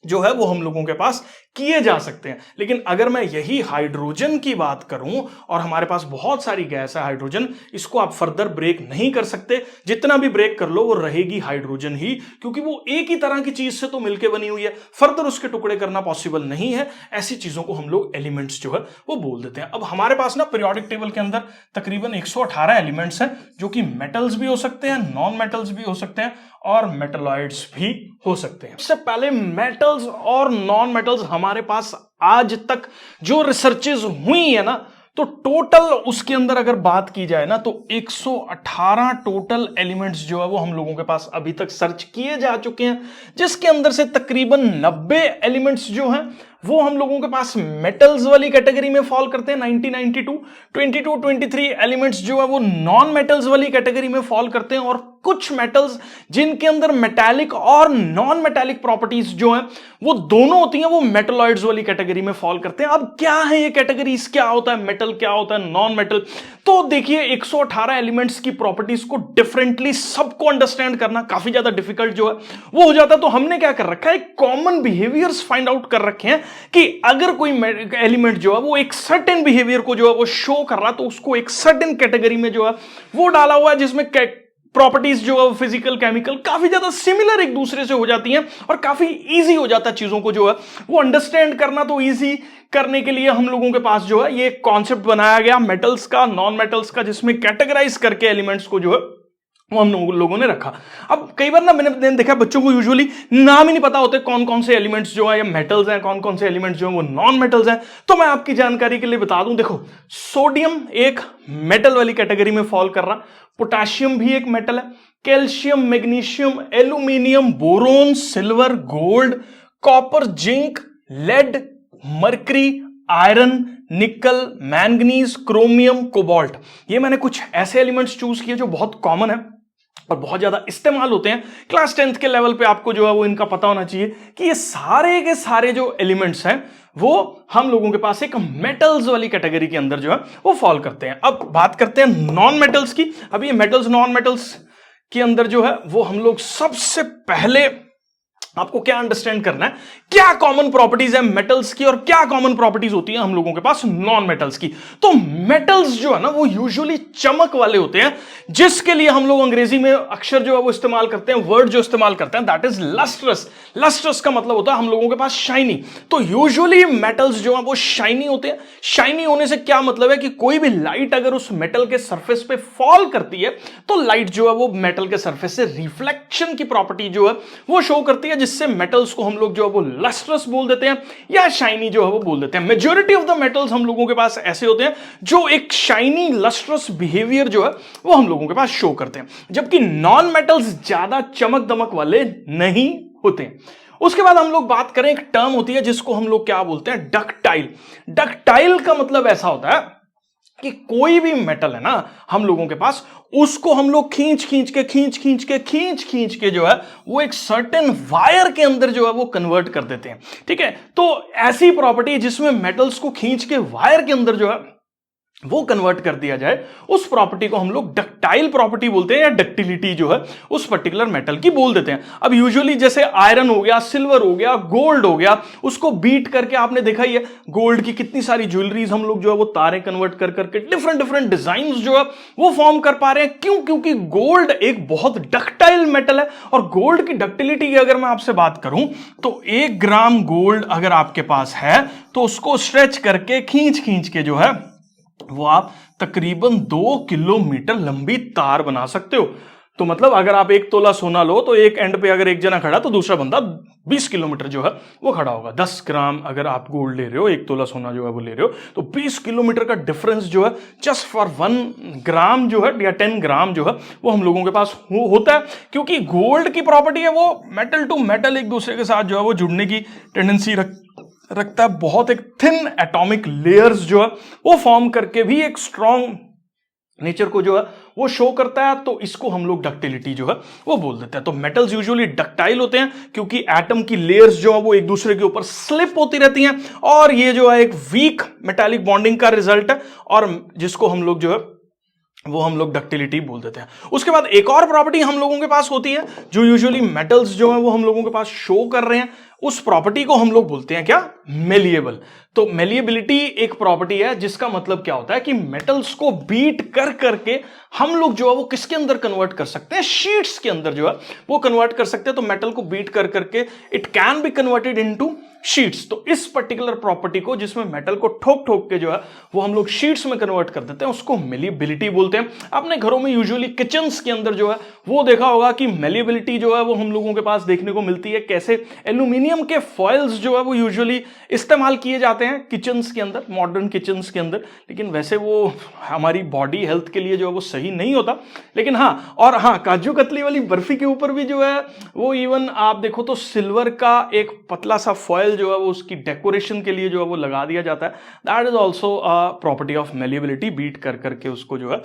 A: जो है वो हम लोगों के पास किए जा सकते हैं। लेकिन अगर मैं यही हाइड्रोजन की बात करूं, और हमारे पास बहुत सारी गैस है हाइड्रोजन, इसको आप फर्दर ब्रेक नहीं कर सकते। जितना भी ब्रेक कर लो वो रहेगी हाइड्रोजन ही, क्योंकि वो एक ही तरह की चीज से तो मिलकर बनी हुई है, फर्दर उसके टुकड़े करना पॉसिबल नहीं है। ऐसी चीजों को हम लोग एलिमेंट्स जो है वो बोल देते हैं। अब हमारे पास ना पीरियोडिक टेबल के अंदर तकरीबन 118 एलिमेंट्स हैं, जो कि मेटल्स भी हो सकते हैं, नॉन मेटल्स भी हो सकते हैं, और मेटलॉइड्स भी हो सकते हैं। सबसे पहले मेटल्स और नॉन मेटल्स हमारे पास आज तक जो रिसर्चेज हुई है ना, तो टोटल उसके अंदर अगर बात की जाए ना, तो 118 टोटल एलिमेंट्स जो है वो हम लोगों के पास अभी तक सर्च किए जा चुके हैं, जिसके अंदर से तकरीबन 90 एलिमेंट्स जो हैं वो हम लोगों के पास मेटल्स वाली कैटेगरी में फॉल करते हैं। 23 एलिमेंट्स जो है वो नॉन मेटल्स वाली कैटेगरी में फॉल करते हैं, और कुछ मेटल्स जिनके अंदर मेटालिक और नॉन मेटालिक प्रॉपर्टीज जो हैं वो दोनों होती हैं, वो मेटलॉइड्स वाली कैटेगरी में फॉल करते हैं। अब क्या है ये कैटेगरीज, क्या होता है मेटल, क्या होता है नॉन मेटल? तो देखिए, 118 एलिमेंट्स की प्रॉपर्टीज को डिफरेंटली सबको अंडरस्टैंड करना काफी ज्यादा डिफिकल्ट जो है वो हो जाता है। तो हमने क्या कर रखा है, कॉमन बिहेवियर्स फाइंड आउट कर रखे हैं कि अगर कोई एलिमेंट जो है वो एक सर्टेन बिहेवियर को जो है वो शो कर रहा है, तो उसको एक सर्टेन कैटेगरी में जो है वो डाला हुआ है, जिसमें प्रॉपर्टीज जो है फिजिकल केमिकल काफी ज्यादा सिमिलर एक दूसरे से हो जाती हैं, और काफी इजी हो जाता है चीजों को जो है वो अंडरस्टैंड करना। तो इजी करने के लिए हम लोगों के पास जो है ये कॉन्सेप्ट बनाया गया मेटल्स का, नॉन मेटल्स का, जिसमें कैटेगराइज करके एलिमेंट्स को जो है वो हम लोगों ने रखा। अब कई बार ना मैंने देखा बच्चों को यूजुअली नाम ही नहीं पता होते कौन कौन से एलिमेंट्स जो है ये मेटल्स हैं, कौन कौन से एलिमेंट्स जो है वो नॉन मेटल्स हैं। तो मैं आपकी जानकारी के लिए बता दूं, देखो, सोडियम एक मेटल वाली कैटेगरी में फॉल कर रहा, पोटेशियम भी एक मेटल है, calcium, magnesium, aluminium, boron, silver, gold, copper, zinc, lead, mercury, iron, nickel, manganese, chromium, cobalt. ये मैंने कुछ ऐसे एलिमेंट्स चूज किए जो बहुत कॉमन है और बहुत ज्यादा इस्तेमाल होते हैं। क्लास 10th के लेवल पे आपको जो है वो इनका पता होना चाहिए कि ये सारे के सारे जो एलिमेंट्स हैं वो हम लोगों के पास एक मेटल्स वाली कैटेगरी के अंदर जो है वो फॉल करते हैं। अब बात करते हैं नॉन मेटल्स की। अब ये मेटल्स नॉन मेटल्स के अंदर जो है वो हम लोग सबसे पहले आपको क्या अंडरस्टैंड करना है, क्या कॉमन प्रॉपर्टीज है मेटल्स की और क्या कॉमन प्रॉपर्टीज होती है हम लोगों के पास नॉन मेटल्स की। तो मेटल्स जो है ना वो यूजुअली चमक वाले होते हैं, जिसके लिए हम लोग अंग्रेजी में अक्षर जो है वो इस्तेमाल करते हैं, वर्ड जो इस्तेमाल करते हैं, दैट इज लस्ट्रस। लस्ट्रस का मतलब होता है हम लोगों के पास शाइनी। तो यूजुअली मेटल्स जो है वो शाइनी होते हैं। शाइनी होने से क्या मतलब है कि कोई भी लाइट अगर उस मेटल के सरफेस पे फॉल करती है तो लाइट जो है वो मेटल के सरफेस से रिफ्लेक्शन की प्रॉपर्टी जो है वो शो करती है, जिससे मेटल्स को हम लोग जो है वो लस्ट्रस बोल देते हैं या शाइनी जो है वो बोल देते हैं। मेजॉरिटी ऑफ द मेटल्स हम लोगों के पास ऐसे होते हैं जो एक शाइनी लस्ट्रस बिहेवियर जो है वो हम लोगों के पास शो करते हैं, जबकि नॉन मेटल्स ज्यादा चमक दमक वाले नहीं होते हैं। उसके बाद हम लोग बात करें, एक टर्म होती है जिसको हम लोग क्या बोलते हैं, डक्टाइल। डक्टाइल का मतलब ऐसा होता है कि कोई भी मेटल है ना हम लोगों के पास, उसको हम लोग खींच खींच के जो है वो एक सर्टेन वायर के अंदर जो है वो कन्वर्ट कर देते हैं। ठीक है, तो ऐसी प्रॉपर्टी जिसमें मेटल्स को खींच के वायर के अंदर जो है वो कन्वर्ट कर दिया जाए, उस प्रॉपर्टी को हम लोग डक्टाइल प्रॉपर्टी बोलते हैं, या डक्टिलिटी जो है उस पर्टिकुलर मेटल की बोल देते हैं। अब यूजुअली जैसे आयरन हो गया, सिल्वर हो गया, गोल्ड हो गया, उसको बीट करके आपने देखा ही है गोल्ड की कितनी सारी ज्वेलरीज हम लोग जो है वो तारे कन्वर्ट कर करके डिफरेंट डिजाइन जो है वो फॉर्म कर पा रहे हैं। क्यों? क्योंकि गोल्ड एक बहुत डक्टाइल मेटल है, और गोल्ड की डक्टिलिटी की अगर मैं आपसे बात करूं तो 1 ग्राम गोल्ड अगर आपके पास है तो उसको स्ट्रेच करके खींच के जो है वो आप तकरीबन 2 किलोमीटर लंबी तार बना सकते हो। तो मतलब अगर आप 1 तोला सोना लो तो एक एंड पे अगर एक जना खड़ा तो दूसरा बंदा 20 किलोमीटर जो है वो खड़ा होगा। 10 ग्राम अगर आप गोल्ड ले रहे हो, 1 तोला सोना जो है वो ले रहे हो, तो 20 किलोमीटर का डिफरेंस जो है जस्ट फॉर 1 ग्राम जो है या 10 ग्राम जो है वो हम लोगों के पास होता है। क्योंकि गोल्ड की प्रॉपर्टी है वो मेटल टू मेटल एक दूसरे के साथ जो है वो जुड़ने की टेंडेंसी रखता है। बहुत एक थिन एटॉमिक लेयर्स जो है वो फॉर्म करके भी एक स्ट्रॉन्ग नेचर को जो है वो शो करता है। तो इसको हम लोग डक्टिलिटी जो है वो बोल देते हैं। तो मेटल्स यूजुअली डक्टाइल होते हैं क्योंकि एटम की लेयर्स जो है वो एक दूसरे के ऊपर स्लिप होती रहती हैं, और ये जो है एक वीक मेटालिक बॉन्डिंग का रिजल्ट है, और जिसको हम लोग जो है वो हम लोग डक्टिलिटी बोल देते हैं। उसके बाद एक और प्रॉपर्टी हम लोगों के पास होती है जो यूजुअली मेटल्स जो है वो हम लोगों के पास शो कर रहे हैं, उस प्रॉपर्टी को हम लोग बोलते हैं क्या, मेलिएबल। तो मेलिएबिलिटी एक प्रॉपर्टी है जिसका मतलब क्या होता है कि मेटल्स को बीट कर करके हम लोग जो है वो किसके अंदर कन्वर्ट कर सकते हैं, शीट्स के अंदर जो है वो कन्वर्ट कर सकते हैं। तो मेटल को बीट कर करके it can be converted into sheets. तो इस पर्टिकुलर प्रॉपर्टी को जिसमें मेटल को ठोक ठोक के जो है वो हम लोग शीट्स में कन्वर्ट कर देते हैं, उसको मेलिएबिलिटी बोलते हैं। अपने घरों में यूजुअली किचन्स के अंदर जो है वो देखा होगा कि मेलिएबिलिटी जो है वो हम लोगों के पास देखने को मिलती है। कैसे, एल्यूमिनियम के फॉइल्स जो है वो यूजुअली इस्तेमाल किए जाते हैं किचन्स के अंदर, मॉडर्न किचन्स के अंदर, लेकिन वैसे वो हमारी बॉडी हेल्थ के लिए जो है वो सही नहीं होता। लेकिन हाँ, और हाँ, काजू कतली वाली बर्फी के ऊपर भी जो है वो इवन आप देखो तो सिल्वर का एक पतला सा फॉइल जो है वो उसकी डेकोरेशन के लिए जो है वो लगा दिया जाता है। That is also a property of malleability, beat कर करके उसको जो है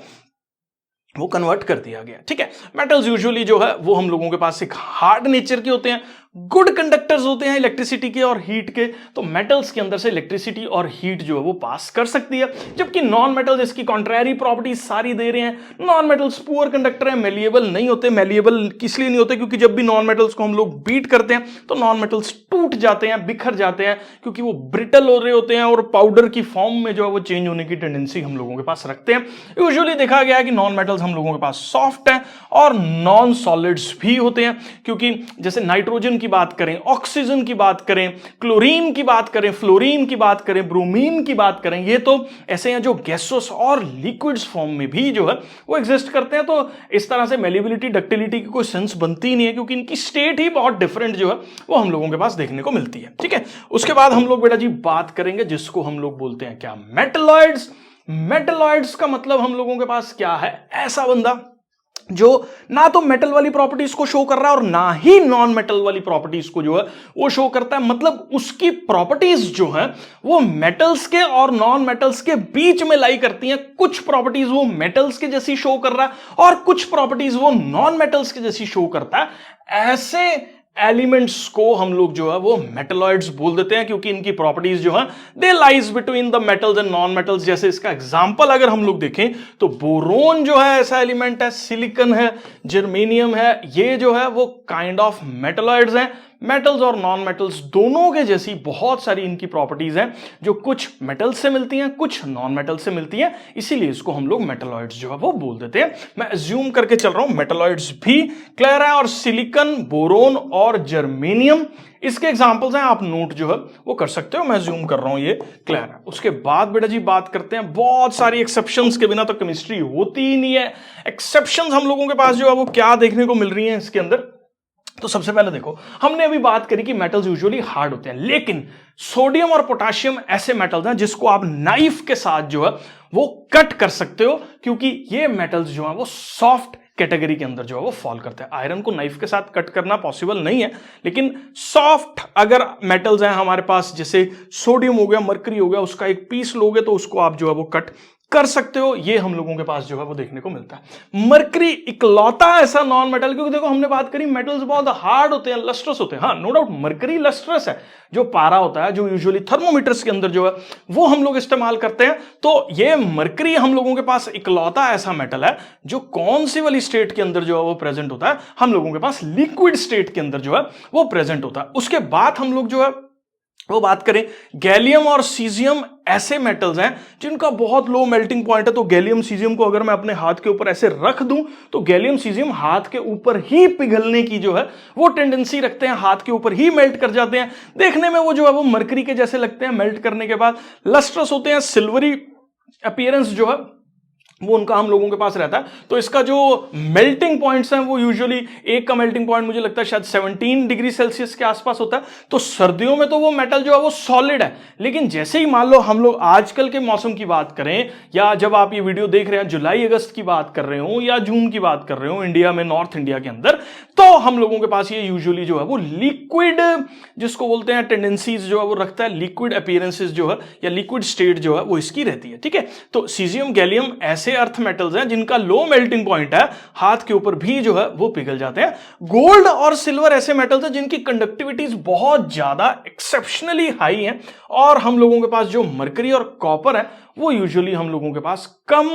A: वो कन्वर्ट कर दिया गया। ठीक है, मेटल्स यूजुअली जो है वो हम लोगों के पास एक हार्ड नेचर के होते हैं, गुड कंडक्टर्स होते हैं इलेक्ट्रिसिटी के और हीट के। तो मेटल्स के अंदर से इलेक्ट्रिसिटी और हीट जो है वो पास कर सकती है, जबकि नॉन मेटल्स इसकी कॉन्ट्रैरी प्रॉपर्टीज सारी दे रहे हैं। नॉन मेटल्स पुअर कंडक्टर है, मेलिएबल नहीं होते। मेलिएबल इसलिए नहीं होते क्योंकि जब भी नॉन मेटल्स को हम लोग बीट करते हैं तो नॉन मेटल्स टूट जाते हैं, बिखर जाते हैं, क्योंकि वो ब्रिटल हो रहे होते हैं और पाउडर की फॉर्म में जो है वो चेंज होने की टेंडेंसी हम लोगों के पास रखते हैं। यूजुअली देखा गया है कि नॉन मेटल्स हम लोगों के पास सॉफ्ट है और नॉन सॉलिड्स भी होते हैं, क्योंकि जैसे नाइट्रोजन की बात करें, ऑक्सीजन की बात करें, क्लोरीन की बात करें, फ्लोरीन की बात करें, ब्रोमीन की बात करें, ये तो ऐसे हैं जो गैसोस और लिक्विड्स फॉर्म में भी जो है वो एग्जिस्ट करते हैं। तो इस तरह से मेलिएबिलिटी डक्टिलिटी की कोई सेंस बनती ही नहीं है, क्योंकि इनकी स्टेट ही बहुत डिफरेंट जो है वो हम लोगों के पास देखने को मिलती है। ठीक है, उसके बाद हम लोग बेटा जी बात करेंगे जिसको हम लोग बोलते हैं क्या, मेटलॉइड्स। मेटलॉइड्स का मतलब हम लोगों के पास क्या है, ऐसा बंदा जो ना तो मेटल वाली प्रॉपर्टीज को शो कर रहा है और ना ही नॉन मेटल वाली प्रॉपर्टीज को जो है वो शो करता है। मतलब उसकी प्रॉपर्टीज जो है वो मेटल्स के और नॉन मेटल्स के बीच में लाई करती हैं। कुछ प्रॉपर्टीज वो मेटल्स के जैसी शो कर रहा है और कुछ प्रॉपर्टीज वो नॉन मेटल्स के जैसी शो करता है। ऐसे एलिमेंट्स को हम लोग जो है वो मेटलॉइड्स बोल देते हैं, क्योंकि इनकी प्रॉपर्टीज जो है they lies between the metals and non metals. जैसे इसका एग्जांपल अगर हम लोग देखें तो बोरोन जो है ऐसा एलिमेंट है, सिलिकॉन है, जर्मेनियम है, ये जो है वो काइंड ऑफ मेटलॉइड्स हैं। मेटल्स और नॉन मेटल्स दोनों के जैसी बहुत सारी इनकी प्रॉपर्टीज हैं जो कुछ मेटल्स से मिलती हैं, कुछ नॉन मेटल्स से मिलती हैं, इसीलिए इसको हम लोग मेटलॉइड्स जो है वो बोल देते हैं। मैं अज्यूम करके चल रहा हूं मेटलॉइड्स भी क्लियर है, और सिलिकॉन, बोरोन और जर्मेनियम इसके एग्जांपल्स हैं, आप नोट जो है वो कर सकते हो। मैं अज्यूम कर रहा हूं ये क्लियर है। उसके बाद बेटा जी बात करते हैं, बहुत सारी एक्सेप्शंस के बिना तो केमिस्ट्री होती ही नहीं है। एक्सेप्शंस हम लोगों के पास जो है वो क्या देखने को मिल रही हैं इसके अंदर। तो सबसे पहले देखो, हमने अभी बात करी कि मेटल्स यूजुअली हार्ड होते हैं, लेकिन सोडियम और पोटेशियम ऐसे मेटल्स हैं जिसको आप नाइफ के साथ जो है वो कट कर सकते हो, क्योंकि ये मेटल्स जो है वो सॉफ्ट कैटेगरी के अंदर जो है वो फॉल करते हैं। आयरन को नाइफ के साथ कट करना पॉसिबल नहीं है, लेकिन सॉफ्ट अगर मेटल्स हैं हमारे पास, जैसे सोडियम हो गया, मरकरी हो गया, उसका एक पीस लोगे तो उसको आप जो है वो कट कर सकते हो। ये हम लोगों के पास जो है वो देखने को मिलता है। मरकरी इकलौता ऐसा नॉन मेटल, क्योंकि देखो हमने बात करी मेटल्स बहुत हार्ड होते हैं, लस्ट्रस होते हैं। हाँ, नो डाउट मरकरी लस्ट्रस है। जो पारा होता है, जो यूजुअली थर्मोमीटर्स के अंदर जो है वो हम लोग इस्तेमाल करते हैं, तो ये मरकरी हम लोगों के पास इकलौता ऐसा मेटल है जो कौन सी वाली स्टेट के अंदर जो है वो प्रेजेंट होता है, हम लोगों के पास लिक्विड स्टेट के अंदर जो है वो प्रेजेंट होता है। उसके बाद हम लोग जो है वो बात करें, गैलियम और सीजियम ऐसे मेटल्स हैं जिनका बहुत लो मेल्टिंग पॉइंट है। तो गैलियम सीजियम को अगर मैं अपने हाथ के ऊपर ऐसे रख दूं तो गैलियम सीजियम हाथ के ऊपर ही पिघलने की जो है वो टेंडेंसी रखते हैं, हाथ के ऊपर ही मेल्ट कर जाते हैं। देखने में वो जो है वो मरकरी के जैसे लगते हैं, मेल्ट करने के बाद लस्ट्रस होते हैं, सिल्वरी अपीयरेंस जो है वो उनका हम लोगों के पास रहता है। तो इसका जो मेल्टिंग पॉइंट्स हैं वो यूजुअली एक का मेल्टिंग पॉइंट मुझे लगता है शायद 17 डिग्री सेल्सियस के आसपास होता है। तो सर्दियों में तो वो मेटल जो है वो सॉलिड है, लेकिन जैसे ही मान लो हम लोग आजकल के मौसम की बात करें, या जब आप ये वीडियो देख रहे हैं जुलाई अगस्त की बात कर रहे हो या जून की बात कर रहे हो इंडिया में, नॉर्थ इंडिया के अंदर, तो हम लोगों के पास ये यूजुअली जो है वो लिक्विड, जिसको बोलते हैं टेंडेंसीज जो है वो रखता है, लिक्विड अपीयरेंसेस जो है या लिक्विड स्टेट जो है वो इसकी रहती है। ठीक है, तो सीजियम गैलियम ऐसे अर्थ मेटल्स हैं जिनका लो मेल्टिंग पॉइंट है, हाथ के ऊपर भी जो है वो पिघल जाते हैं। गोल्ड और सिल्वर ऐसे मेटल्स हैं जिनकी कंडक्टिविटीज बहुत ज्यादा एक्सेप्शनली हाई हैं, और हम लोगों के पास जो मरकरी और कॉपर है वो यूजुअली हम लोगों के पास कम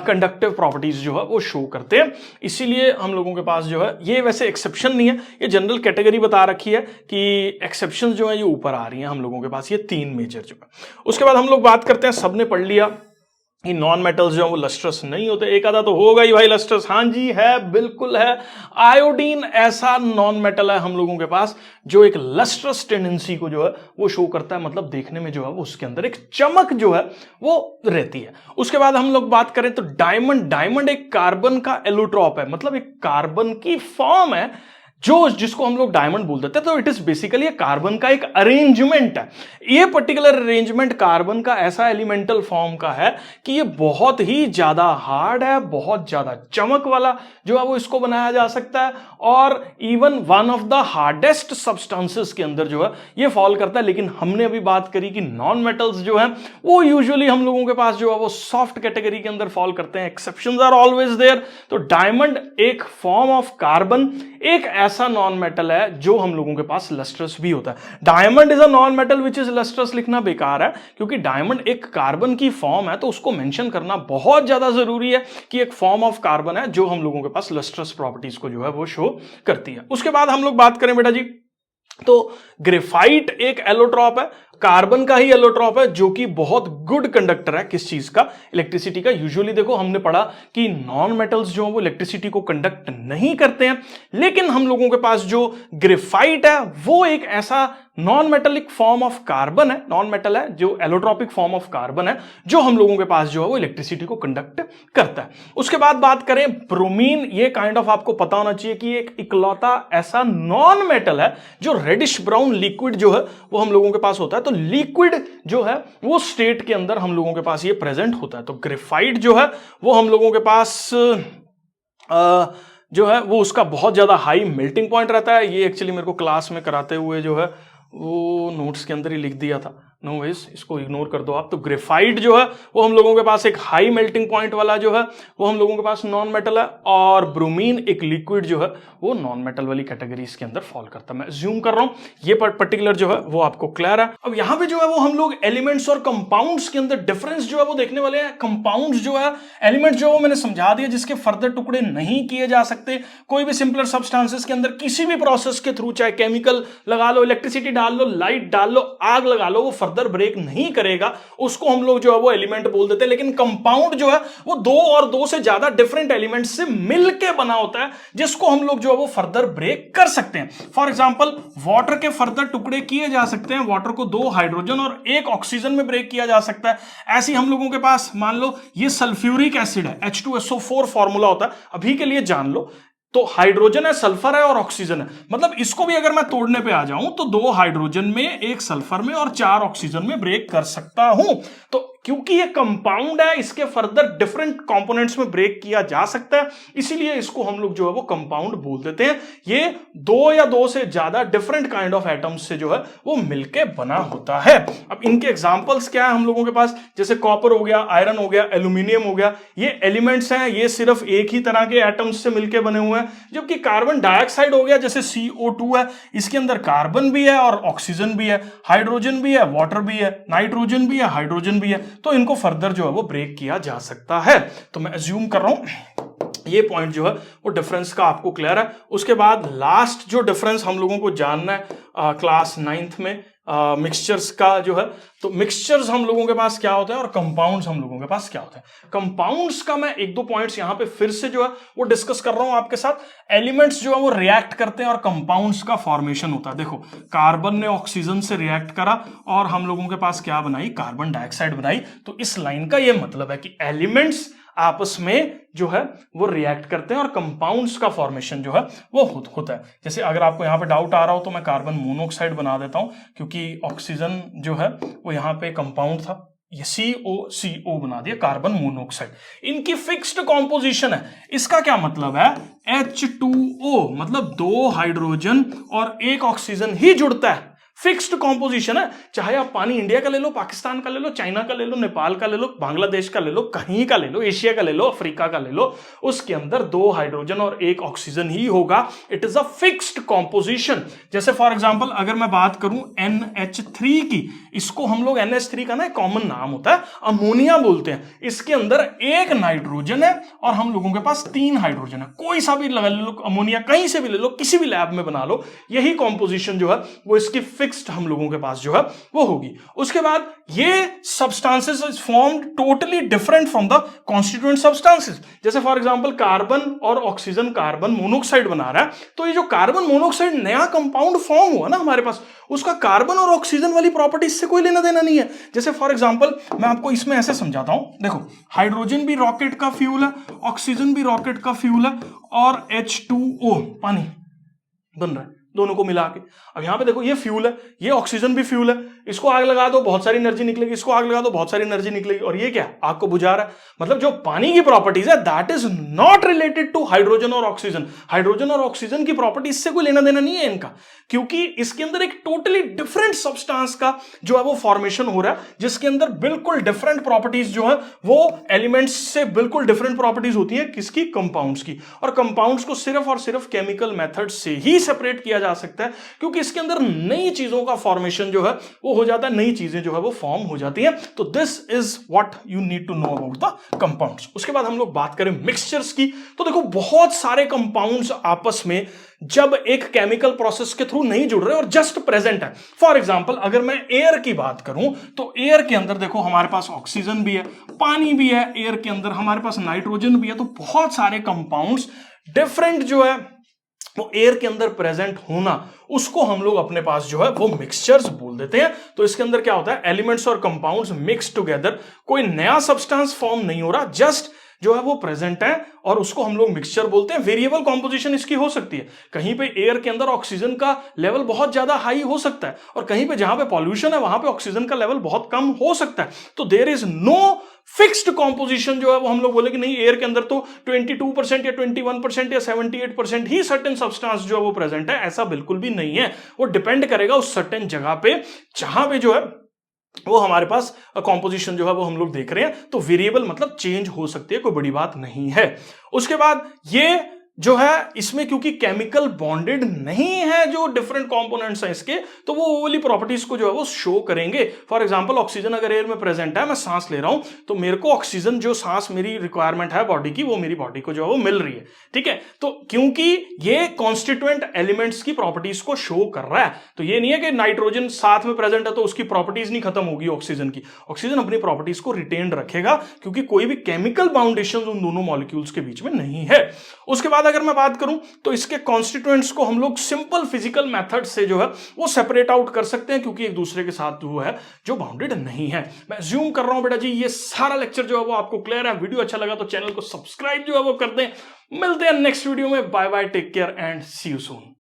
A: कंडक्टिव प्रॉपर्टीज जो है वो शो करते हैं। इसीलिए हम लोगों के पास जो है, ये वैसे एक्सेप्शन नहीं है, ये जनरल कैटेगरी बता रखी है कि एक्सेप्शन जो है ये ऊपर आ रही हैं हम लोगों के पास, ये 3 मेजर जो है। उसके बाद हम लोग बात करते हैं, सबने पढ़ लिया कि नॉन मेटल्स जो है वो लस्ट्रस नहीं होते। एक आधा तो होगा ही भाई लस्ट्रस, हाँ जी है, बिल्कुल है। आयोडीन ऐसा नॉन मेटल है हम लोगों के पास जो एक लस्ट्रस टेंडेंसी को जो है वो शो करता है, मतलब देखने में जो है वो उसके अंदर एक चमक जो है वो रहती है। उसके बाद हम लोग बात करें तो डायमंड एक कार्बन का एलोट्रॉप है, मतलब एक कार्बन की फॉर्म है जिसको हम लोग डायमंड बोल देते हैं। तो इट इज बेसिकली कार्बन का एक अरेंजमेंट है। ये पर्टिकुलर अरेंजमेंट कार्बन का ऐसा एलिमेंटल फॉर्म का है कि ये बहुत ही ज्यादा हार्ड है, बहुत ज्यादा चमक वाला जो है वो इसको बनाया जा सकता है, और even one of the hardest substances के अंदर जो है ये फॉल करता है। लेकिन हमने अभी बात करी कि नॉन मेटल्स जो है वो यूजुअली हम लोगों के पास जो है वो सॉफ्ट कैटेगरी के अंदर फॉल करते हैं। Exceptions are always there. तो डायमंड एक फॉर्म ऑफ कार्बन, एक ऐसा नॉन मेटल है जो हम लोगों के पास लस्ट्रस भी होता है। Diamond is a non metal which is lustrous लिखना बेकार है, क्योंकि डायमंड एक कार्बन की फॉर्म है, तो उसको मेंशन करना बहुत ज्यादा जरूरी है कि एक फॉर्म ऑफ कार्बन है जो हम लोगों के पास लस्ट्रस प्रॉपर्टीज को जो है वो शो करती है। उसके बाद हम लोग बात करें बेटा जी, तो ग्रेफाइट एक एलोट्रॉप है, कार्बन का ही एलोट्रॉप है, जो कि बहुत गुड कंडक्टर है किस चीज का, इलेक्ट्रिसिटी का। यूजुअली देखो हमने पढ़ा कि नॉन मेटल्स जो है वो इलेक्ट्रिसिटी को कंडक्ट नहीं करते हैं, लेकिन हम लोगों के पास जो ग्रेफाइट है वो एक ऐसा non metallic form of carbon है, नॉन मेटल है जो एलोट्रॉपिक फॉर्म ऑफ कार्बन है, जो हम लोगों के पास जो है वो इलेक्ट्रिसिटी को कंडक्ट करता है। उसके बाद बात करें ब्रोमीन, ये काइंड ऑफ आपको पता होना चाहिए कि एक इकलौता ऐसा नॉन मेटल है जो रेडिश ब्राउन लिक्विड जो है वो हम लोगों के पास होता है। तो लिक्विड जो है वो स्टेट के अंदर हम लोगों के पास ये प्रेजेंट होता है। तो ग्रेफाइट जो है वो हम लोगों के पास जो है वो उसका बहुत ज्यादा हाई मेल्टिंग पॉइंट रहता है। ये एक्चुअली मेरे को क्लास में कराते हुए जो है वो नोट्स के अंदर ही लिख दिया था, नो वेज, इसको इग्नोर कर दो आप। तो ग्रेफाइट जो है वो हम लोगों के पास एक हाई मेल्टिंग पॉइंट वाला जो है वो हम लोगों के पास नॉन मेटल है, और ब्रोमीन एक लिक्विड जो है वो नॉन मेटल वाली कैटेगरीज के अंदर फॉल करता है। मैं अज्यूम कर रहा हूं ये पर्टिकुलर जो है वो आपको क्लियर है। अब यहां पे जो है वो हम लोग एलिमेंट्स और कंपाउंड्स के अंदर डिफरेंस जो है वो देखने वाले हैं। कंपाउंड्स जो है, एलिमेंट्स जो है वो मैंने समझा दिया जिसके फर्दर टुकड़े नहीं किए जा सकते। कोई भी सिंपलर सब्सटेंसेस के अंदर किसी भी प्रोसेस के थ्रू, चाहे केमिकल लगा लो, इलेक्ट्रिसिटी डाल लो, लाइट डाल लो, आग लगा लो, वो फर्दर ब्रेक नहीं करेगा, उसको हम लोग जो है वो एलिमेंट बोल देते हैं। लेकिन कंपाउंड जो है वो 2 और 2 से ज्यादा डिफरेंट एलिमेंट से मिलके बना होता है, जिसको हम लोग जो है वो फर्दर ब्रेक कर सकते हैं। फॉर एग्जांपल वाटर के फर्दर टुकड़े किए जा सकते हैं, वाटर को 2 हाइड्रोजन और 1 ऑक्सीजन में ब्रेक किया जा सकता है। ऐसी हम लोगों के पास मान लो ये सल्फ्यूरिक एसिड है, H2SO4 फॉर्मूला होता है, अभी के लिए जान लो। तो हाइड्रोजन है, सल्फर है और ऑक्सीजन है, मतलब इसको भी अगर मैं तोड़ने पे आ जाऊं तो 2 हाइड्रोजन में, 1 सल्फर में और 4 ऑक्सीजन में ब्रेक कर सकता हूं। तो क्योंकि ये कंपाउंड है, इसके फर्दर डिफरेंट कंपोनेंट्स में ब्रेक किया जा सकता है, इसीलिए इसको हम लोग जो है वो कंपाउंड बोल देते हैं। ये 2 या 2 से ज्यादा डिफरेंट काइंड ऑफ एटम्स से जो है वो मिलके बना होता है। अब इनके एग्जांपल्स क्या है हम लोगों के पास, जैसे कॉपर हो गया, आयरन हो गया, एल्यूमिनियम हो गया, ये एलिमेंट्स हैं, ये सिर्फ एक ही तरह के एटम्स से मिलके बने हुए हैं। जबकि कार्बन डाइऑक्साइड हो गया, जैसे CO2 है, इसके अंदर कार्बन भी है और ऑक्सीजन भी है, हाइड्रोजन भी है, वाटर भी है, नाइट्रोजन भी है, हाइड्रोजन भी है, तो इनको फर्दर जो है वो ब्रेक किया जा सकता है। तो मैं अज्यूम कर रहा हूं ये पॉइंट जो है वो डिफरेंस का आपको क्लियर है। उसके बाद लास्ट जो डिफरेंस हम लोगों को जानना है क्लास 9th में मिक्सचर्स का जो है, तो मिक्सचर्स हम लोगों के पास क्या होता है और कंपाउंड्स हम लोगों के पास क्या होता है। कंपाउंड्स का मैं 1-2 पॉइंट्स यहां पे फिर से जो है वो डिस्कस कर रहा हूं आपके साथ। एलिमेंट्स जो है वो रिएक्ट करते हैं और कंपाउंड्स का फॉर्मेशन होता है। देखो कार्बन ने ऑक्सीजन से रिएक्ट करा और हम लोगों के पास क्या बनाई, कार्बन डाइऑक्साइड बनाई। तो इस लाइन का ये मतलब है कि एलिमेंट्स आपस में जो है वो रिएक्ट करते हैं और कंपाउंड्स का फॉर्मेशन जो है वो होता है। जैसे अगर आपको यहाँ पे डाउट आ रहा हो तो मैं कार्बन मोनोऑक्साइड बना देता हूं, क्योंकि ऑक्सीजन जो है वो यहाँ पे कंपाउंड था, ये CO बना दिया, कार्बन मोनोऑक्साइड। इनकी फिक्स्ड कॉम्पोजिशन है। इसका क्या मतलब है, H2O मतलब 2 हाइड्रोजन और 1 ऑक्सीजन ही जुड़ता है। फिक्स्ड कॉम्पोजिशन है, चाहे आप पानी इंडिया का ले लो, पाकिस्तान का ले लो, चाइना का ले लो, नेपाल का ले लो, बांग्लादेश का ले लो, कहीं का ले लो, एशिया का ले लो, अफ्रीका का ले लो, उसके अंदर 2 हाइड्रोजन और 1 ऑक्सीजन ही होगा। It is a fixed composition. जैसे फॉर एग्जांपल अगर मैं बात करूं NH3 की, इसको हम लोग NH3 का ना कॉमन नाम होता है, अमोनिया बोलते हैं। इसके अंदर 1 नाइट्रोजन है और हम लोगों के पास 3 हाइड्रोजन है। कोई सा भी लगा ले लो, अमोनिया कहीं से भी ले लो, किसी भी लैब में बना लो, यही कॉम्पोजिशन जो है वो इसकी फिक्स्ड हम लोगों के पास जो है वो होगी। उसके बाद ये substances is formed totally different from the constituent substances. जैसे फॉर एग्जांपल कार्बन और ऑक्सीजन कार्बन मोनोऑक्साइड बना रहा है, तो ये जो कार्बन मोनोऑक्साइड नया कंपाउंड फॉर्म हुआ ना हमारे पास, उसका कार्बन और ऑक्सीजन वाली प्रॉपर्टी से कोई लेना देना नहीं है। जैसे फॉर एग्जांपल मैं आपको इसमें ऐसे समझाता हूं, देखो हाइड्रोजन भी रॉकेट का फ्यूल है, ऑक्सीजन भी रॉकेट का फ्यूल है, और H2O पानी बन रहा है दोनों को मिला के। अब यहां पे देखो ये फ्यूल है, ये ऑक्सीजन भी फ्यूल है, इसको आग लगा दो बहुत सारी एनर्जी निकलेगी, इसको आग लगा दो बहुत सारी एनर्जी निकलेगी, और ये क्या आग को बुझा रहा है। मतलब जो पानी की प्रॉपर्टीज है that is not related to hydrogen और ऑक्सीजन। हाइड्रोजन और ऑक्सीजन की प्रॉपर्टीज से कोई लेना देना नहीं है इनका, क्योंकि इसके अंदर एक टोटली डिफरेंट सब्सटेंस का जो है वो फॉर्मेशन हो रहा है, जिसके अंदर बिल्कुल डिफरेंट प्रॉपर्टीज जो है वो एलिमेंट्स से बिल्कुल डिफरेंट प्रॉपर्टीज होती है, किसकी, कंपाउंड्स की। और कंपाउंड्स को सिर्फ और सिर्फ केमिकल मेथड से ही सेपरेट किया जा सकता है, क्योंकि इसके अंदर नई चीजों का फॉर्मेशन जो है वो हो जाता है, नई चीजें जो है वो फॉर्म हो जाती है। तो this is what you need to know about the compounds. उसके बाद हम लोग बात करें मिक्सचर्स की, तो देखो बहुत सारे कंपाउंड्स आपस में जब एक केमिकल प्रोसेस के थ्रू नहीं जुड़ रहे और जस्ट प्रेजेंट है। फॉर एग्जांपल अगर मैं एयर की बात करूं, तो एयर के अंदर देखो हमारे पास ऑक्सीजन भी है, पानी भी है, एयर के अंदर हमारे पास नाइट्रोजन भी है। तो बहुत सारे कंपाउंड्स डिफरेंट जो है वो एयर के अंदर प्रेजेंट होना, उसको हम लोग अपने पास जो है वो मिक्सचर्स बोल देते हैं। तो इसके अंदर क्या होता है, एलिमेंट्स और कंपाउंड्स मिक्स टुगेदर, कोई नया सब्सटेंस फॉर्म नहीं हो रहा, जस्ट जो है वो प्रेजेंट है, और उसको हम लोग मिक्सचर बोलते हैं। वेरिएबल कॉम्पोजिशन इसकी हो सकती है, कहीं पे एयर के अंदर ऑक्सीजन का लेवल बहुत ज्यादा हाई हो सकता है, और कहीं पे जहां पे पॉल्यूशन है वहां पे ऑक्सीजन का लेवल बहुत कम हो सकता है। तो there is no fixed composition जो है वो हम लोग बोले कि नहीं एयर के अंदर तो 22% या 21% या 78% ही सर्टेन सब्सटेंस जो है वो प्रेजेंट है, ऐसा बिल्कुल भी नहीं है। वो डिपेंड करेगा उस सर्टेन जगह पे जहां पे जो है वो हमारे पास कॉम्पोजिशन जो है वो हम लोग देख रहे हैं। तो वेरिएबल मतलब चेंज हो सकती है, कोई बड़ी बात नहीं है। उसके बाद ये जो है इसमें क्योंकि केमिकल बॉन्डेड नहीं है जो डिफरेंट कंपोनेंट्स हैं इसके, तो वो वाली प्रॉपर्टीज को जो है वो शो करेंगे। फॉर एग्जांपल ऑक्सीजन अगर एयर में प्रेजेंट है, मैं सांस ले रहा हूं, तो मेरे को ऑक्सीजन जो सांस मेरी रिक्वायरमेंट है बॉडी की, वो मेरी बॉडी को जो है वो मिल रही है, ठीक है। तो क्योंकि ये कॉन्स्टिट्यूएंट एलिमेंट्स की प्रॉपर्टीज को शो कर रहा है, तो ये नहीं है कि नाइट्रोजन साथ में प्रेजेंट है तो उसकी प्रॉपर्टीज नहीं खत्म होगी ऑक्सीजन की। ऑक्सीजन अपनी प्रॉपर्टीज को रिटेन रखेगा, क्योंकि कोई भी केमिकल बाउंडेशन उन दोनों मॉलिक्यूल्स के बीच में नहीं है। उसके बाद अगर मैं बात करूं तो इसके कॉन्स्टिट्यूएंट्स को हम लोग सिंपल फिजिकल मेथड से जो है वो सेपरेट आउट कर सकते हैं, क्योंकि एक दूसरे के साथ जो है जो बाउंडेड नहीं है। मैं अज्यूम कर रहा हूं बेटा जी ये सारा लेक्चर जो है वो आपको क्लियर है। वीडियो अच्छा लगा तो चैनल को सब्सक्राइब जो है वो कर दें। मिलते हैं नेक्स्ट वीडियो में। Bye bye, take care and see you soon.